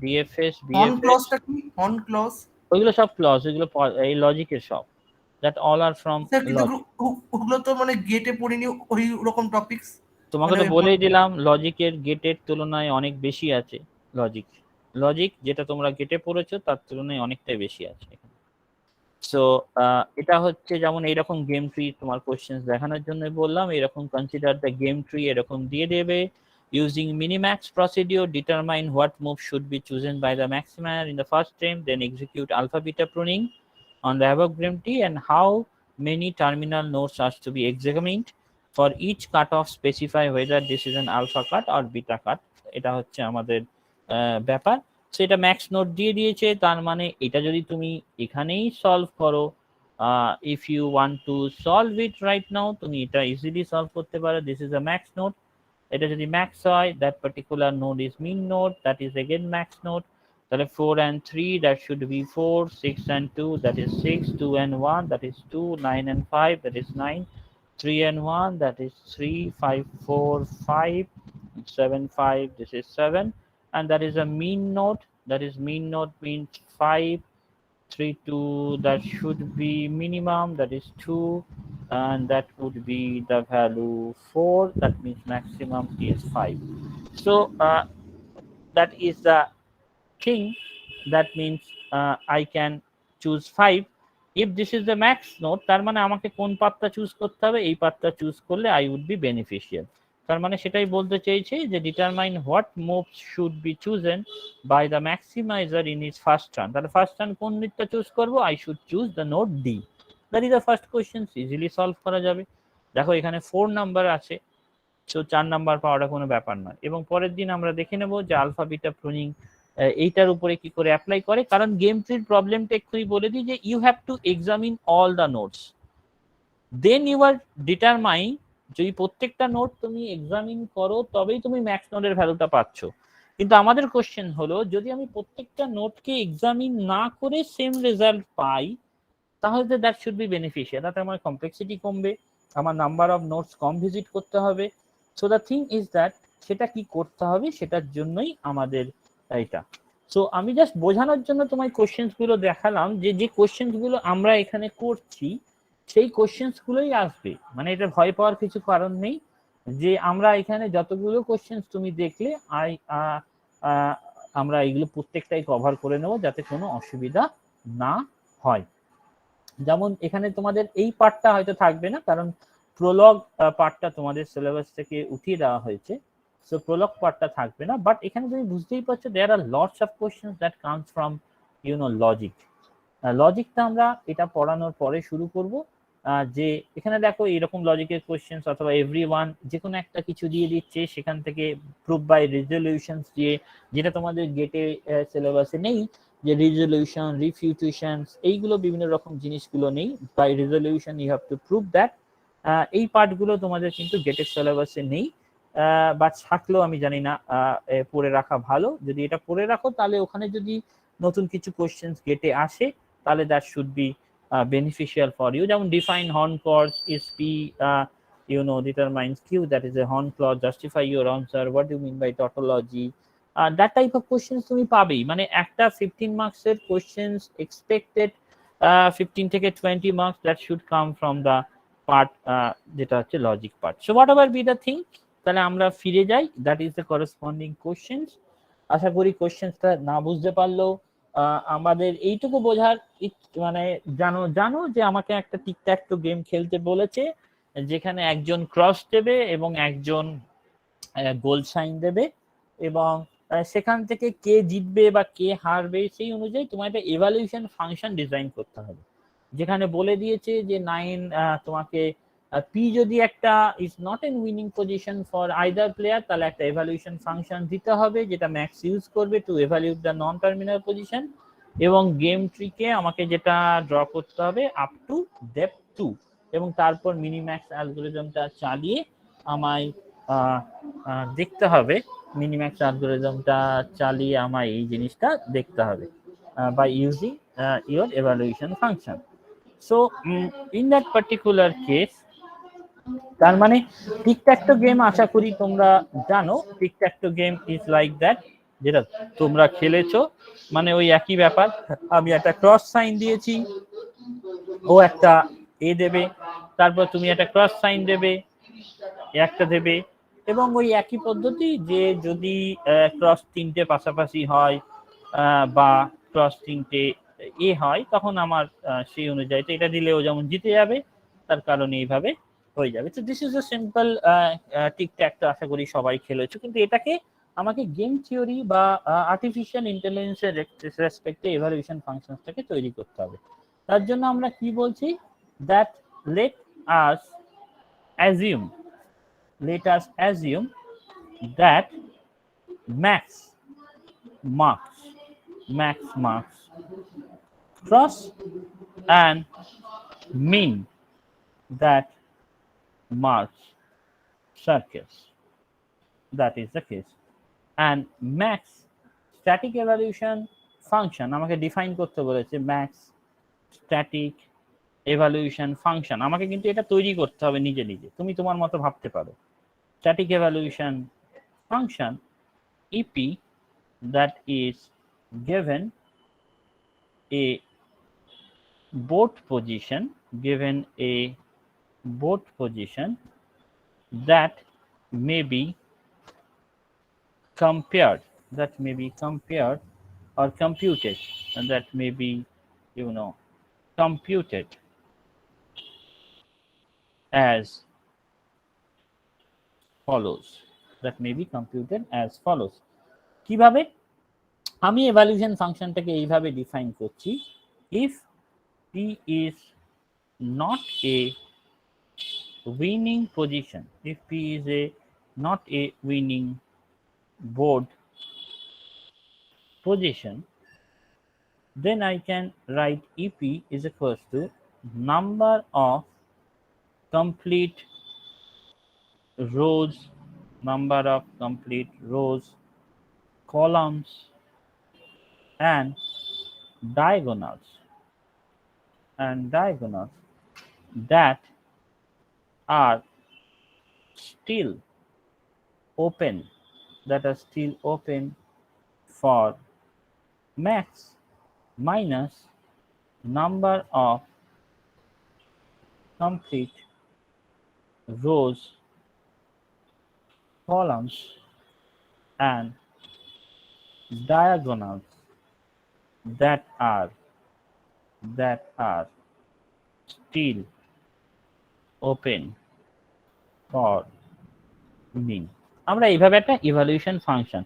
DFS, and BFS, ক্লজটা কি? অন ক্লজ ওইগুলো সব ক্লজ, ওইগুলো এই লজিকের সব, that all are from sir, কিন্তু লজিক। ওগুলো তো মানে গেটে পড়িনি ওই রকম টপিকস। তোমাকে তো বলেই দিলাম লজিকের গেটের তুলনায় অনেক বেশি আছে, লজিক যেটা তোমরা গেটে পড়েছো তার তুলনায় অনেকটাই বেশি আছে। সো এটা হচ্ছে যেমন এইরকম গেম ট্রি তোমার কোশ্চেন্স দেখানোর জন্য বললাম, এরকম কনসিডার দ্য গেম ট্রি এরকম দিয়ে দেবে। Using minimax procedure, determine what move should be chosen by the maximer in the first frame, then execute alpha beta pruning on the above game tree, and how many terminal nodes are to be examined. For each cutoff, specify whether this is an alpha cut or beta cut. এটা হচ্ছে আমাদের ব্যাপার। সেটা max note দিয়ে দিয়েছে, তার মানে এটা যদি তুমি এখানেই সলভ করো, if you want to solve it right now, তুমি এটা ইজিলি সলভ করতে পারো। This is a max node, এটা যদি ম্যাক্স হয়, that particular node is min node, that is again max node. তাহলে 4 and 3, that should be 4, 6 and 2, that is 6, 2 and 1, that is 2, 9 and 5, that is 9, 3 and 1, that is 3, 5, 4, 5, 7, 5, this is 7, and that is a mean node, that is mean node means 5, 3, 2, that should be minimum, that is 2, and that would be the value 4, that means maximum is 5. So that is the thing, that means I can choose 5. If this is the max node, তার মানে আমাকে কোন পাথটা choose করতে হবে, এই পাথটা choose করলে I would be beneficial। তার মানে সেটাই বলতে চেয়েছে যে determine what moves should be chosen by the maximizer in his first turn। তাহলে ফার্স্ট টার্ন কোন নিটটা চুজ করব, I should choose the node D। that is the first question, easily solve করা যাবে। দেখো এখানে 4 নাম্বার আছে, সো 4 নাম্বার পাওয়াটা কোনো ব্যাপার নয়। এবং পরের দিন আমরা দেখে নেব যে আলফা বিটা প্রুনিং এইটার উপরে কি করে অ্যাপ্লাই করে, কারণ গেম ট্রির প্রবলেমটা একটুই বলে দিই যে you have to examine all the nodes, then you are determine, যদি প্রত্যেকটা নোট তুমি এক্সামিন করো তবেই তুমি ম্যাক্স নোটের ভ্যালুটা পাচ্ছ। কিন্তু আমাদের কোশ্চেন হলো যদি আমি প্রত্যেকটা নোটকে এক্সামিন না করে সেম রেজাল্ট পাই, তাহলে দ্যাট শুড বি বেনিফিশিয়াল, তাতে আমার কমপ্লেক্সিটি কমবে, আমার number of notes com visit করতে হবে। So the thing is that সেটা কি করতে হবে, সেটার জন্যই আমাদের এইটা। সো আমি জাস্ট বোঝানোর জন্য তোমায় কোশ্চেন্স গুলো দেখালাম, যে যে কোশ্চেন্স গুলো আমরা এখানে করছি সেই কোশ্চেন্স গুলোই আসবে, মানে এটা ভয় পাওয়ার কিছু কারণ নেই। যে আমরা এখানে যতগুলো কোশ্চেন্স তুমি দেখলে আমরা এইগুলো প্রত্যেকটাই কভার করে নেব যাতে কোনো অসুবিধা না হয়। যেমন এখানে তোমাদের এই পার্টটা হয়তো থাকবে না, কারণ প্রলগ পার্টটা তোমাদের সিলেবাস থেকে উঠিয়ে দেওয়া হয়েছে, সো প্রলগ পার্টটা থাকবে না। বাট এখানে তুমি বুঝতেই পারছো there are lots of questions that comes from logic. লজিকটা আমরা এটা পড়ানোর পরে শুরু করব। যে এখানে দেখো এরকম লজিকের কোশ্চেন্স অথবা এভরিওয়ান যে কোনো একটা কিছু দিয়ে দিচ্ছে, সেখান থেকে প্রুফ বাই রেজলিউশনস দিয়ে, যেটা তোমাদের গেটে সিলেবাসে নেই, যে রিজলিউশন, রিফিউটেশনস, এইগুলো বিভিন্ন রকম জিনিসগুলো নেই। By resolution you have to prove that, এই পার্টগুলো তোমাদের কিন্তু গেটের সিলেবাসে নেই। বা থাকলেও আমি জানি না, পড়ে রাখা ভালো। যদি এটা পড়ে রাখো তাহলে ওখানে যদি নতুন কিছু কোশ্চেন্স গেটে আসে তাহলে that should B beneficial for you. যেমন define horn clause is p determines q, that is a horn clause, justify your answer, what do you mean by tautology, that type of questions তুমি পাবেই। মানে একটা 15 marks এর questions expected 15 থেকে 20 marks that should come from the part যেটা হচ্ছে logic part. So whatever be the thing, তাহলে আমরা ফিরে যাই, that is the corresponding questions. আশা করি কোশ্চেন্সটা না বুঝতে পারলেও আমাদের এইটুকু বোঝার মানে জানো যে আমাকে একটা টিকট্যাক-টো গেম খেলতে বলেছে, যেখানে একজন ক্রস দেবে এবং একজন গোল সাইন দেবে, এবং সেখান থেকে কে জিতবে বা কে হারবে সেই অনুযায়ী তোমার একটা এভালুয়েশন ফাংশন ডিজাইন করতে হবে। যেখানে বলে দিয়েছে যে 9 তোমাকে পি যদি একটা is not in winning position for either player, তাহলে একটা এভালুয়েশন ফাংশন দিতে হবে যেটা ম্যাক্স ইউজ করবে to evaluate the non terminal position, এবং গেম ট্রিকে আমাকে যেটা ড্র করতে হবে আপ টু ডেপথ 2, এবং তারপর মিনিম্যাক্স অ্যালগরিদমটা চালিয়ে আমায় দেখতে হবে, মিনিম্যাক্স অ্যালগরিদমটা চালিয়ে আমায় এই জিনিসটা দেখতে হবে by using your evaluation function. So in that particular case, তার মানে টিকট্যাক-টো গেম আশা করি তোমরা জানো, টিকট্যাক-টো গেম ইজ লাইক দ্যাট, যেটা তোমরা খেলেছো। মানে ওই একই ব্যাপার, আমি একটা ক্রস সাইন দিয়েছি, ও একটা এ দেবে, তারপর তুমি একটা ক্রস সাইন দেবে, একটা দেবে, এবং ওই একই পদ্ধতি যে যদি ক্রস তিনটে পাশাপাশি হয় বা ক্রস তিনটে এ হয়, তখন আমার সেই অনুযায়ী তো এটা দিলেও যেমন জিতে যাবে, তার কারণে এইভাবে হয়ে যাবে। তো দিস ইজ এ সিম্পল টিকট্যাক-টো, আশা করি সবাই খেলেছো, কিন্তু এটাকে আমাকে গেম থিওরি বা আর্টিফিশিয়াল ইন্টেলিজেন্সের রেসপেক্টে এভালুয়েশন ফাংশনসটাকে তৈরি করতে হবে। তার জন্য আমরা কি বলছি, that let us assume that max marks cross and mean that marks circles. That is the case. And max static evaluation function আমাকে ডিফাইন করতে বলেছে, max static evaluation function আমাকে কিন্তু এটা তৈরি করতে হবে নিজে নিজে, তুমি তোমার মতো ভাবতে পারো। static evaluation function EP that is given a board position that may be compared or computed, and that may be computed as follows. কিভাবে আমি এভালুয়েশন ফাংশনটাকে এইভাবে ডিফাইন করছি, if p is not a winning position, if p is not a winning board position, then I can write EP is equals to number of complete rows, columns and diagonals that are still open for max minus number of complete rows, columns and diagonals that are still open for me. আমরা এইভাবে একটা evaluation function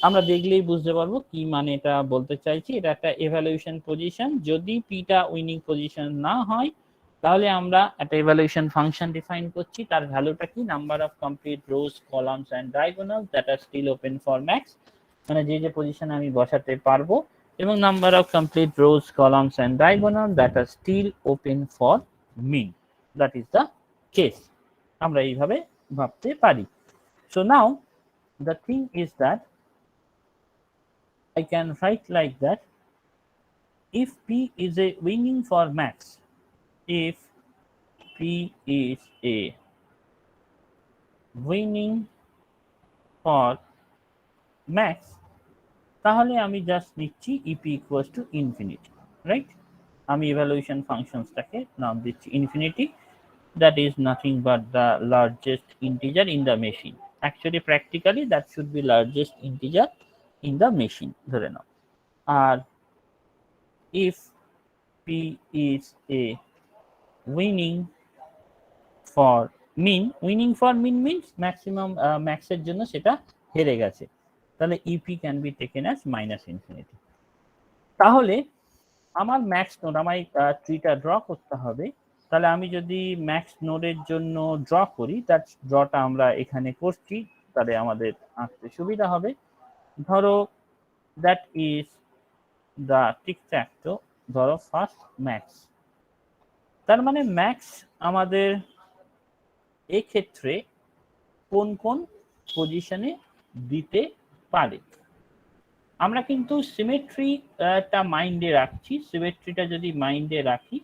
আমরা দেখলেই বুঝতে পারবো কি মানে এটা বলতে চাইছি। এটা একটা ইভালুয়েশন পজিশন, যদি পিটা উইনিং পজিশন না হয় তাহলে আমরা একটা ইভালুয়েশন ফাংশন ডিফাইন করছি, তার ভ্যালুটা কি, number of complete rows, columns and diagonal that are still open for max, মানে যে পজিশনে আমি বসাতে পারবো, এবং number of complete rows, columns and diagonal that are still open for me, that is the case. আমরা এইভাবে ভাবতে পারি। So now the thing is that I can write like that: if P is a winning for max, if P is a winning for max, তাহলে আমি just নিচ্ছি EP equals to infinity, right? আমি evaluation ফাংশনসটাকে নাম দিচ্ছি infinity, that is nothing but the largest integer in the machine. Actually practically that should be largest integer in the machine ধরে নাও। আর if P is a winning for mean, winning for mean means maximum max এর জন্য সেটা হেরে গেছে, তাহলে EP can be taken as minus infinity। তাহলে আমার ম্যাক্স নোড, আমার ট্রিটা ড্র করতে হবে। তাহলে আমি যদি ম্যাক্স নোডের জন্য ড্র করি, তার ড্রটা আমরা এখানে করছি, তাহলে আমাদের আঁকতে সুবিধা হবে। ধরো দ্যাট ইজ দ্য টিকট্যাকটো, ধরো ফার্স্ট ম্যাক্স। তার মানে ম্যাক্স আমাদের এক্ষেত্রে কোন কোন পজিশনে দিতে পারে। আমরা কিন্তু সিমেট্রিটা মাইন্ডে রাখছি। সিমেট্রিটা যদি মাইন্ডে রাখি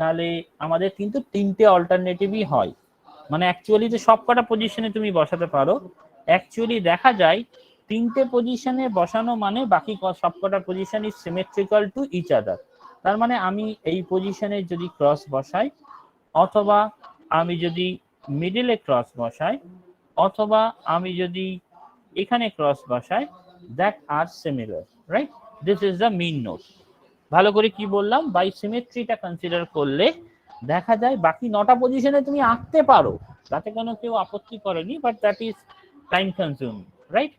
তাহলে আমাদের কিন্তু তিনটে অল্টারনেটিভই হয়, মানে অ্যাকচুয়ালি যে সব কটা পজিশনে তুমি বসাতে পারো। অ্যাকচুয়ালি দেখা যায় তিনটে পজিশনে বসানো মানে বাকি সব কটা position is symmetrical to each other. তার মানে আমি এই পজিশনে যদি ক্রস বসাই, অথবা আমি যদি মিডলে ক্রস বসাই, অথবা আমি যদি এখানে ক্রস বসাই, that are similar, right? This is the min node. ভালো করে কি বললাম, বাই সিমেট্রিটা কনসিডার করলে দেখা যায় বাকি 9টা পজিশনে তুমি আঁকতে পারো, তাতে কোনো কেউ আপত্তি করেনি, but that is time consuming, right?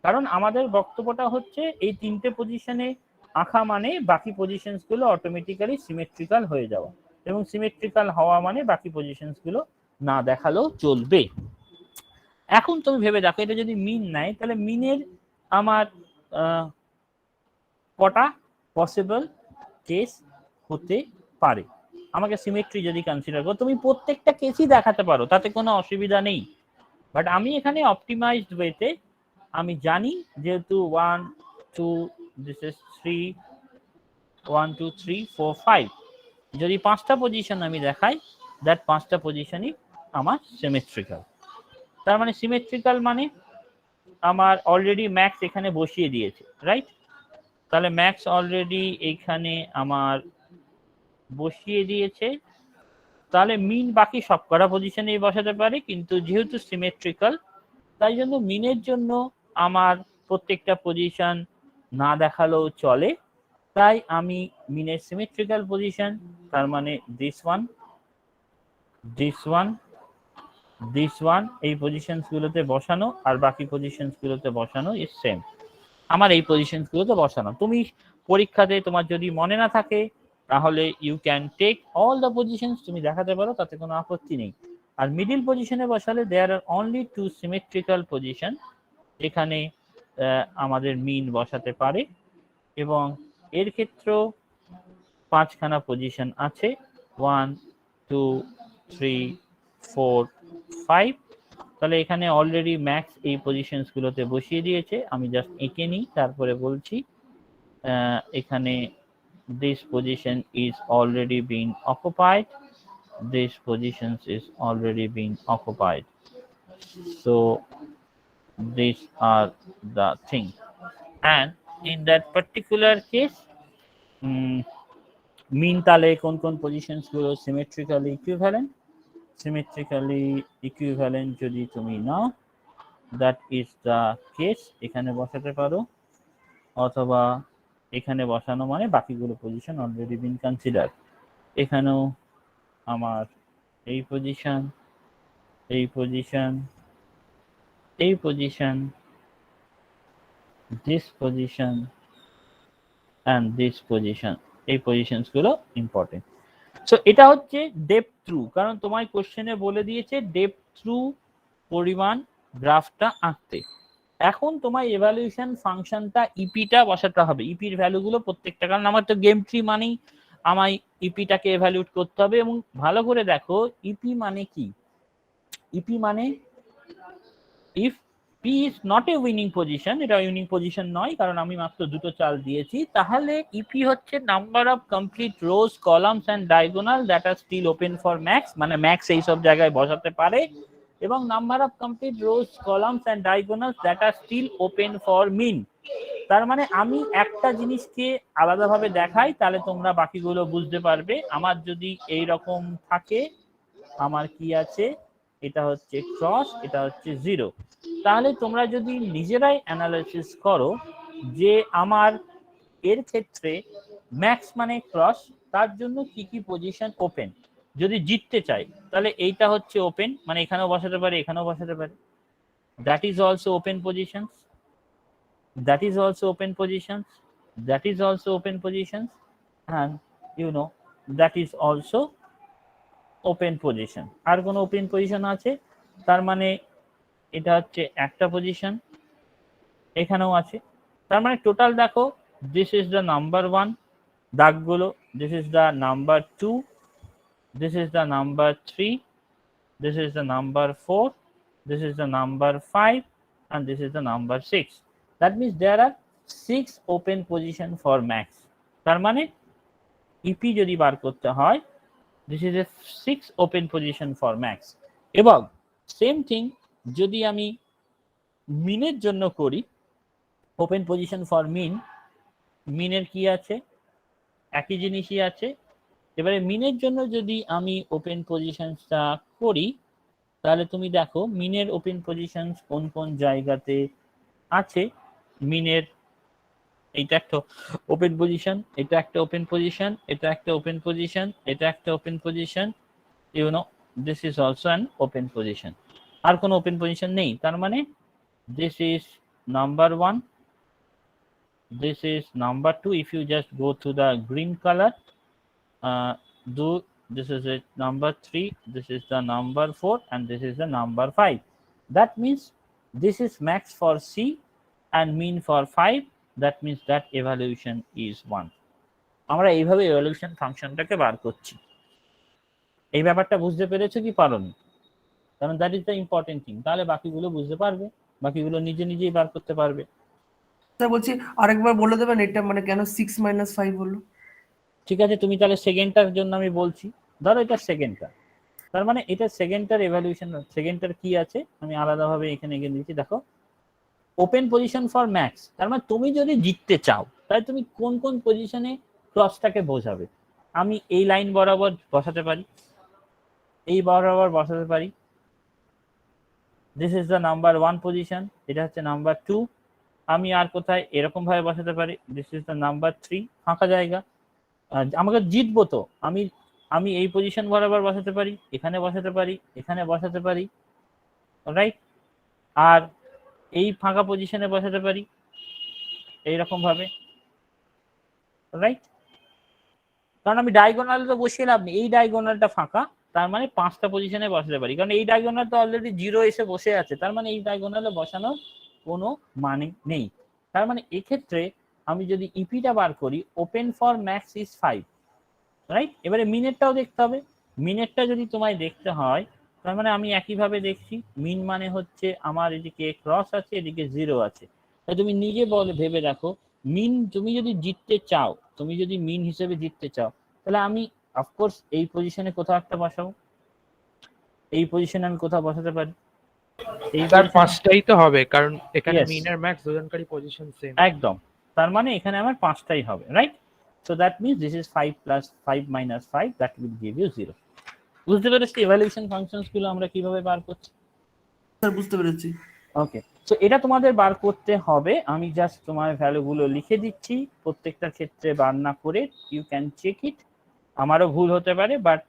কারণ আমাদের বক্তব্যটা হচ্ছে এই তিনটে পজিশনে আঁকা মানে বাকি পজিশনস গুলো অটোমেটিক্যালি সিমেট্রিক্যাল হয়ে যাওয়া, এবং সিমেট্রিক্যাল হওয়া মানে বাকি পজিশনস গুলো না দেখালেও চলবে। এখন তুমি ভেবে দেখো, এটা যদি মিন নেয় তাহলে মিনের আমার কটা পসিবল কেস হতে পারে। আমাকে সিমেট্রি যদি কনসিডার করো, তুমি প্রত্যেকটা কেসই দেখাতে পারো, তাতে কোনো অসুবিধা নেই। বাট আমি এখানে অপটিমাইজড ওয়েতে আমি জানি যেহেতু 1 2 দিস ইজ 3 1 2 3 4 5, যদি 5টা পজিশন আমি দেখাই, দ্যাট 5টা পজিশনই আমার সিমেট্রিক্যাল। তার মানে সিমেট্রিক্যাল মানে আমার অলরেডি ম্যাক্স এখানে বসিয়ে দিয়েছে, রাইট? তাহলে ম্যাক্স অলরেডি এখানে আমার বসিয়ে দিয়েছে, তাহলে মিন বাকি সব কটা পজিশনেই বসাতে পারে, কিন্তু যেহেতু সিমেট্রিক্যাল তাই জন্য মিনের জন্য আমার প্রত্যেকটা পজিশন না দেখালেও চলে। তাই আমি মিনের সিমেট্রিক্যাল পজিশন, তার মানে this one this one this one, এই পজিশনস গুলোতে বসানো, আর বাকি পজিশনস গুলোতে বসানো ইজ সেম। আমার এই পজিশনস গুলোতে বসানো, তুমি পরীক্ষাতে তোমার যদি মনে না থাকে তাহলে you can take all the positions, তুমি দেখাতে পারো, তাতে কোনো আপত্তি নেই। আর মিডিল পজিশনে বসালে দেয়ার আর অনলি 2 সিমেট্রিক্যাল পজিশন, এখানে আমাদের মিন বসাতে পারে, এবং এর ক্ষেত্রেও 5খানা পজিশন আছে, 1 2 3 4 5। তাহলে এখানে অলরেডি ম্যাক্স এই পজিশনস গুলোতে বসিয়ে দিয়েছে, আমি জাস্ট এঁকে নিই তারপরে বলছি। এখানে this position is already being occupied, this position is already being occupied, so these are the thing, and in that particular case mean তাহলে কোন কোন পজিশনস গুলো সিমেট্রিক্যালি ইকুইভ্যালেন্ট, symmetrically equivalent যদি তুমি নাও, that is the case, এখানে বসাতে পারো, অথবা এখানে বসানো মানে বাকিগুলো পজিশন অলরেডি বিন কনসিডার। এখানেও আমার এই পজিশন, এই পজিশন, এই position, this position and this position, এই পজিশনস গুলো ইম্পর্টেন্ট। সো এটা হচ্ছে ডেপথ থ্রু, কারণ তোমার কোশ্চেনে বলে দিয়েছে ডেপথ থ্রু পরিমাণ গ্রাফটা আঁকতে। এখন তোমার এভালুয়েশন ফাংশনটা ইপিটা বসাতে হবে, ইপির ভ্যালুগুলো প্রত্যেকটা, কারণ আমার তো গেম ট্রি মানেই আমায় ইপিটাকে এভালুয়েট করতে হবে। এবং ভালো করে দেখো ইপি মানে কি, ইপি মানে if P is not a winning position, এটা উইনিং পজিশন নয় কারণ আমি মাত্র দুটো চাল দিয়েছি, তাহলে EP হচ্ছে number of complete rows columns and diagonal that are still open for max, মানে ম্যাক্স এই সব জায়গায় বসাতে পারে, এবং number of complete rows columns and diagonals that are still open for min. তার মানে আমি একটা জিনিসকে আলাদাভাবে দেখাই তাহলে তোমরা বাকিগুলো বুঝতে পারবে। আমার যদি এই রকম থাকে, আমার কি আছে, এটা হচ্ছে ক্রস, এটা হচ্ছে জিরো, তাহলে তোমরা যদি নিজেরাই অ্যানালাইসিস করো যে আমার এর ক্ষেত্রে ম্যাক্স মানে ক্রস, তার জন্য কি কি পজিশন ওপেন। যদি জিততে চাই তাহলে এইটা হচ্ছে ওপেন, মানে এখানেও বসাতে পারে এখানেও বসাতে পারে, that is also open position, that is also open positions, that is also open positions, and you know that is also open position। আর কোন ওপেন পজিশন আছে, তার মানে এটা হচ্ছে একটা পজিশন, এখানেও আছে, তার মানে টোটাল দেখো দিস ইজ দ্য নাম্বার 1 দাগগুলো, this is the number 2, this is the number 3, this is the number 4, this is the number 5, and this is the number 6. That means there are 6 open position for max. তার মানে EP যদি বার করতে হয়, this is a 6 open position for max। এবং same thing যদি আমি মিনের জন্য করি, ওপেন পজিশন ফর মিন, মিনের কি আছে, একই জিনিসই আছে। এবারে মিনের জন্য যদি আমি ওপেন পজিশনটা করি, তাহলে তুমি দেখো মিনের ওপেন পজিশন কোন কোন জায়গাতে আছে। মিনের এইটা একটা ওপেন পজিশন, এটা একটা ওপেন পজিশন, এটা একটা ওপেন পজিশন, এটা একটা open position, you know this is also an open position. আর কোনো ওপেন পজিশন নেই, তার মানে this is number 1, this is number 2, if you just go to the green color, this is a number 3, this is the number 4, and this is the number 5। That means this is max for C and mean for 5, that means that evaluation is 1। আমরা এইভাবে evaluation ফাংশনটাকে বার করছি। এই ব্যাপারটা বুঝতে পেরেছো কি পারোনি? কারণ that is the important thing, তাহলে বাকিগুলো বুঝতে পারবে, বাকিগুলো নিজে নিজেই বার করতে পারবে। স্যার বলছি আরেকবার বলে দেবেন এটা মানে কেন 6 - 5 হলো? ঠিক আছে, তুমি তাহলে সেকেন্ডটার জন্য আমি বলছি, ধরো এটা সেকেন্ডটা, তার মানে এটা সেকেন্ডটার এভালুয়েশন, সেকেন্ডটার কি আছে আমি আলাদাভাবে এখানে এগিয়ে দিচ্ছি। দেখো ওপেন পজিশন ফর ম্যাক্স, তার মানে তুমি যদি জিততে চাও তাহলে তুমি কোন কোন পজিশনে ক্রসটাকে বোঝাবে। আমি এই লাইন বরাবর বসাতে পারি, এই বরাবর বসাতে পারি, this is the number 1 position, এটা হচ্ছে নাম্বার 2, আমি আর কোথায় এরকম ভাবে বসাতে পারি, দিস ইজ দ্য নাম্বার 3, ফাঁকা জায়গা। আমাকে জিতবো তো আমি আমি এই পজিশন বরাবর বসাতে পারি, এখানে বসাতে পারি, এখানে বসাতে পারি, রাইট, আর এই ফাঁকা পজিশনে বসাতে পারি এইরকম ভাবে, রাইট, কারণ আমি ডায়াগোনালে তো বসিয়ে লাভ নেই, এই ডায়াগোনালটা ফাঁকা, তার মানে 5টা পজিশনে বসাতে পারি, কারণ এই ডায়াগোনাল তো অলরেডি 0 এসে বসে আছে, তার মানে এই ডায়াগোনালে বসানোর কোনো মানে নেই। তার মানে এক্ষেত্রে আমি যদি ইপিটা বার করি, open for max is 5, right. এবারে মিনেরটাও দেখতে হবে, মিনেরটা যদি তোমায় দেখতে হয় তার মানে আমি একইভাবে দেখছি, মিন মানে হচ্ছে আমার এদিকে ক্রস আছে, এদিকে 0 আছে, তাই তুমি নিজে ভেবে দেখো মিন তুমি যদি জিততে চাও, তুমি যদি মিন হিসেবে জিততে চাও, তাহলে আমি অফকোর্স এই পজিশনে কোথাও একটা বসাবো, এই পজিশনে আমি কোথাও বসাতে পারি, এই তার পাঁচটাই তো হবে কারণ এখানে Yes. মিন আর ম্যাক্স দুজনকারই পজিশন সেম। একদম, তার মানে এখানে আমার 5টাই হবে, right. So that means this is 5 + 5 - 5, that will give you 0। বুঝতে পেরেছি ইভালুয়েশন ফাংশনস গুলো আমরা কিভাবে বার করছি? স্যার বুঝতে পেরেছি। ওকে, সো এটা তোমাদের বার করতে হবে, আমি জাস্ট তোমার ভ্যালুগুলো লিখে দিচ্ছি, প্রত্যেকটা ক্ষেত্রে বার না করে ইউ ক্যান চেক ইট, আমারও ভুল হতে পারে, বাট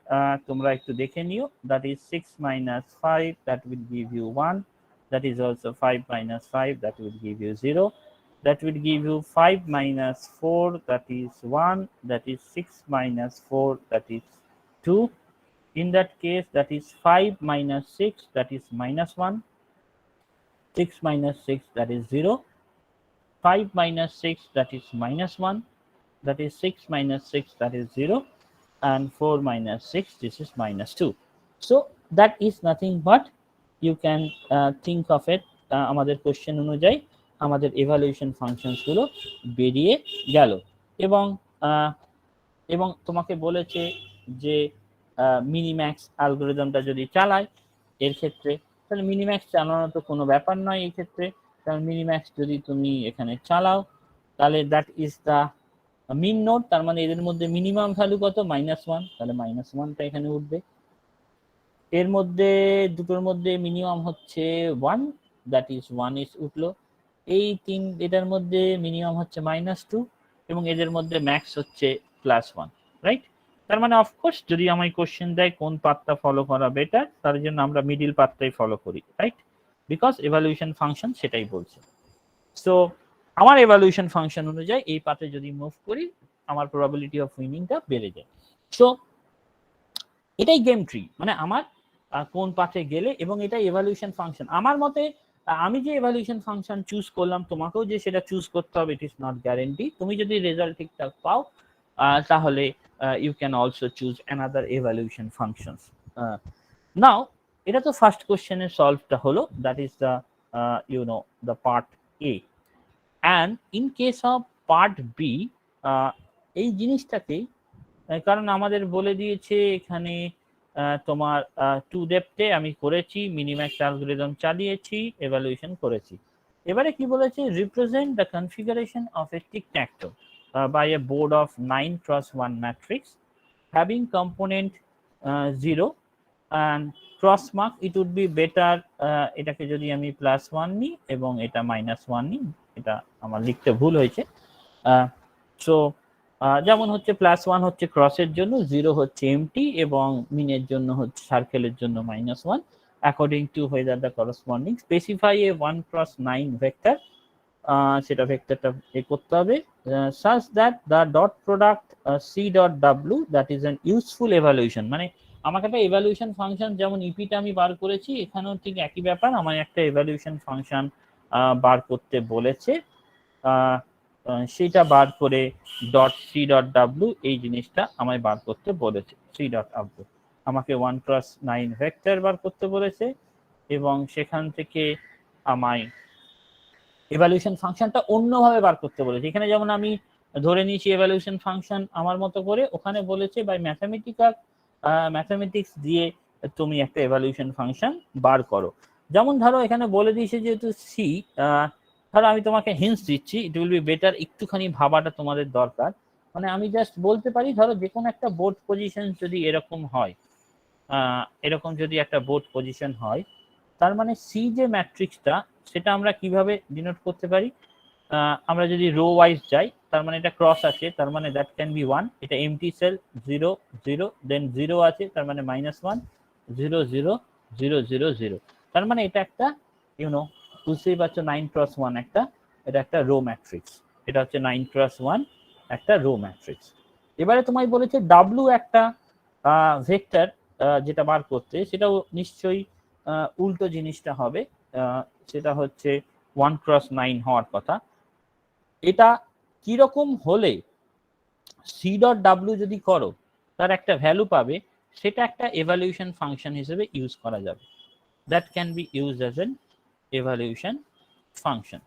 তোমরা একটু দেখে নিও। That is 6 - 5, that will give you 1, that is also 5 - 5, that will give you 0, that will give you 5 - 4, that is 1, that is 6 - 4, that is 2. In that case, that is 5 - 6, that is -1, 6 - 6, that is 0, 5 - 6, that is -1, that is 6 - 6, that is 0, and 4 - 6, this is -2. So that is nothing but you can think of it আমাদের question অনুযায়ী আমাদের evaluation functions গুলো বেরিয়ে গেল। এবং তোমাকে বলেছে যে মিনিম্যাক্স অ্যালগরিদমটা যদি চালায় এর ক্ষেত্রে, তাহলে মিনিম্যাক্স চালানো তো কোনো ব্যাপার নয় এই ক্ষেত্রে, কারণ মিনিম্যাক্স যদি তুমি এখানে চালাও তাহলে that is the min node, তার মানে এদের মধ্যে মিনিমাম ভ্যালু কত -1, তাহলে -1টা এখানে উঠবে। এর মধ্যে দুটোর মধ্যে মিনিমাম হচ্ছে 1, দ্যাট ইজ 1 ইজ উঠলো। এটার মধ্যে মিনিমাম হচ্ছে -2 এবং এদের মধ্যে ম্যাক্স হচ্ছে +1, রাইট? তার মানে অফকোর্স যদি আমায় কোশ্চেন দেয় কোন পাথটা ফলো করা বেটার, তার জন্য আমরা মিডিল পাথটাই ফলো করি, রাইট? বিকজ এভালুয়েশন ফাংশন সেটাই বলছে। সো আমার এভালুয়েশন ফাংশন অনুযায়ী এই পাথে যদি মুভ করি আমার প্রবাবিলিটি অফ উইনিংটা বেড়ে যায়। সো এটাই গেম ট্রি, মানে আমার কোন পাথে গেলে, এবং এটা এভালুয়েশন ফাংশন। আমার মতে আমি যে এভালুয়েশন ফাংশন চুজ করলাম তোমাকেও যে সেটা চুজ করতে হবে, ইট ইজ নট গ্যারেন্টি। তুমি যদি রেজাল্ট ঠিকঠাক পাও তাহলে you can also choose another evaluation functions. Now এটা তো ফার্স্ট কোশ্চেনের সলভটা হলো, that is the the part A. And in case of part B এই জিনিসটাকেই, কারণ আমাদের বলে দিয়েছে এখানে তোমার টু ডেপথে আমি করেছি, মিনিম্যাক্স অ্যালগরিদম চালিয়েছি, এভালুয়েশন করেছি। এবারে কি বলেছে, represent the configuration of A tic-tac-toe by a board of 9x1 matrix having component 0 and cross mark. It would be better এটাকে যদি আমি +1 নিই এবং এটা -1 নিই, এটা আমার লিখতে ভুল হয়েছে। সো যেমন হচ্ছে +1 হচ্ছে ক্রসের জন্য, 0 হচ্ছে এমটি এবং মিনের জন্য হচ্ছে সার্কেলের জন্য -1 according to whether the corresponding specify a 1x9 vector, সেটা ভেক্টরটা করতে হবে such that the dot product c.w that is an useful evaluation। মানে আমাকে একটা এভালুয়েশন ফাংশন, যেমন ইপিটা আমি বার করেছি, এখানেও ঠিক একই ব্যাপার, আমার একটা এভালুয়েশন ফাংশন বার করতে বলেছে। সেটা বার করে .c.w এই জিনিসটা আমায় বার করতে বলেছে। c.w আমাকে 1x9 ভেক্টর বার করতে বলেছে এবং সেখান থেকে আমায় এভালুয়েশন ফাংশনটা অন্যভাবে বার করতে বলেছে। এখানে যেমন আমি ধরে নিয়েছি এভালুয়েশন ফাংশন আমার মতো করে, ওখানে বলেছে বাই ম্যাথমেটিক্স দিয়ে তুমি একটা এভালুয়েশন ফাংশন বার করো। যেমন ধরো এখানে বলে দিয়েছে যেহেতু সি, ধরো আমি তোমাকে হিন্টস দিচ্ছি, ইট উইল বি বেটার একটুখানি ভাবাটা তোমাদের দরকার। মানে আমি জাস্ট বলতে পারি, ধরো যে কোনো একটা বোর্ড পজিশন যদি এরকম হয়, এরকম যদি একটা বোর্ড পজিশন হয়, তার মানে সি যে ম্যাট্রিক্সটা সেটা আমরা কিভাবে ডিনোট করতে পারি, আমরা যদি রো ওয়াইজ যাই, তার মানে এটা ক্রস আছে, তার মানে দ্যাট ক্যান বি 1, এটা এমটি সেল 0 0 দেন 0 আছে, তার মানে -1 0 0 0 0 0, তার মানে এটা একটা বুঝতেই পারছো 9x1 এটা একটা রো ম্যাট্রিক্স, এটা হচ্ছে 9x1 একটা রো ম্যাট্রিক্স। এবারে তোমায় বলেছে ডাব্লু একটা ভেক্টর যেটা বার করতে, সেটাও নিশ্চয়ই উল্টো জিনিসটা হবে, সেটা হচ্ছে 1x9 হওয়ার কথা। এটা কিরকম হলে c.w যদি করো তার একটা ভ্যালু পাবে, সেটা একটা এভালুয়েশন ফাংশন হিসেবে ইউজ করা যাবে, that can be used as an evaluation function.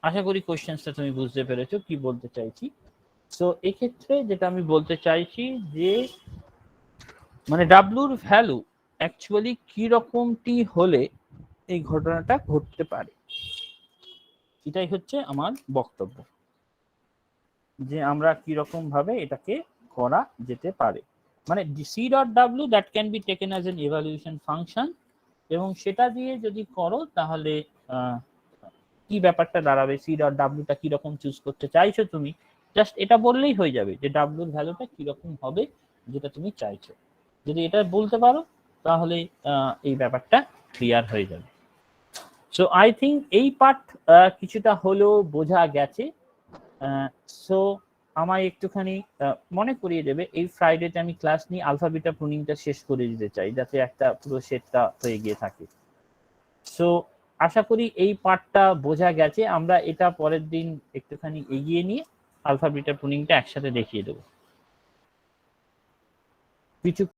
আশা করি কোশ্চেনটা তুমি বুঝতে পেরেছো কি বলতে চাইছি। সো এক্ষেত্রে যেটা আমি বলতে চাইছি যে মানে ডাব্লুর ভ্যালু অ্যাকচুয়ালি কি রকমটি হলে এই ঘটনাটা ঘটতে পারে, এটাই হচ্ছে আমার বক্তব্য, যে আমরা কি রকম ভাবে এটাকে করা যেতে পারে। মানে c.w that can be taken as an evaluation function, এবং সেটা দিয়ে যদি করো তাহলে কি ব্যাপারটা দাঁড়াবে, c.w-টা কি রকম চুজ করতে চাইছো তুমি, জাস্ট এটা বললেই হয়ে যাবে যে ডাব্লুর ভ্যালুটা কি রকম হবে যেটা তুমি চাইছো। যদি এটা বলতে পারো তাহলে এই ব্যাপারটা ক্লিয়ার হয়ে যাবে। সো আই থিঙ্ক এই পার্ট কিছুটা হলেও বোঝা গেছে। সো আমায় একটুখানি মনে করিয়ে দেবে, এই ফ্রাইডেতে আমি ক্লাস নিয়ে আলফা বিটা প্রুনিংটা শেষ করে দিতে চাই, যাতে একটা পুরো সেটটা হয়ে গিয়ে থাকে। সো আশা করি এই পার্টটা বোঝা গেছে। আমরা এটা পরের দিন একটুখানি এগিয়ে নিয়ে আলফা বিটা প্রুনিংটা একসাথে দেখিয়ে দেবো। কিছু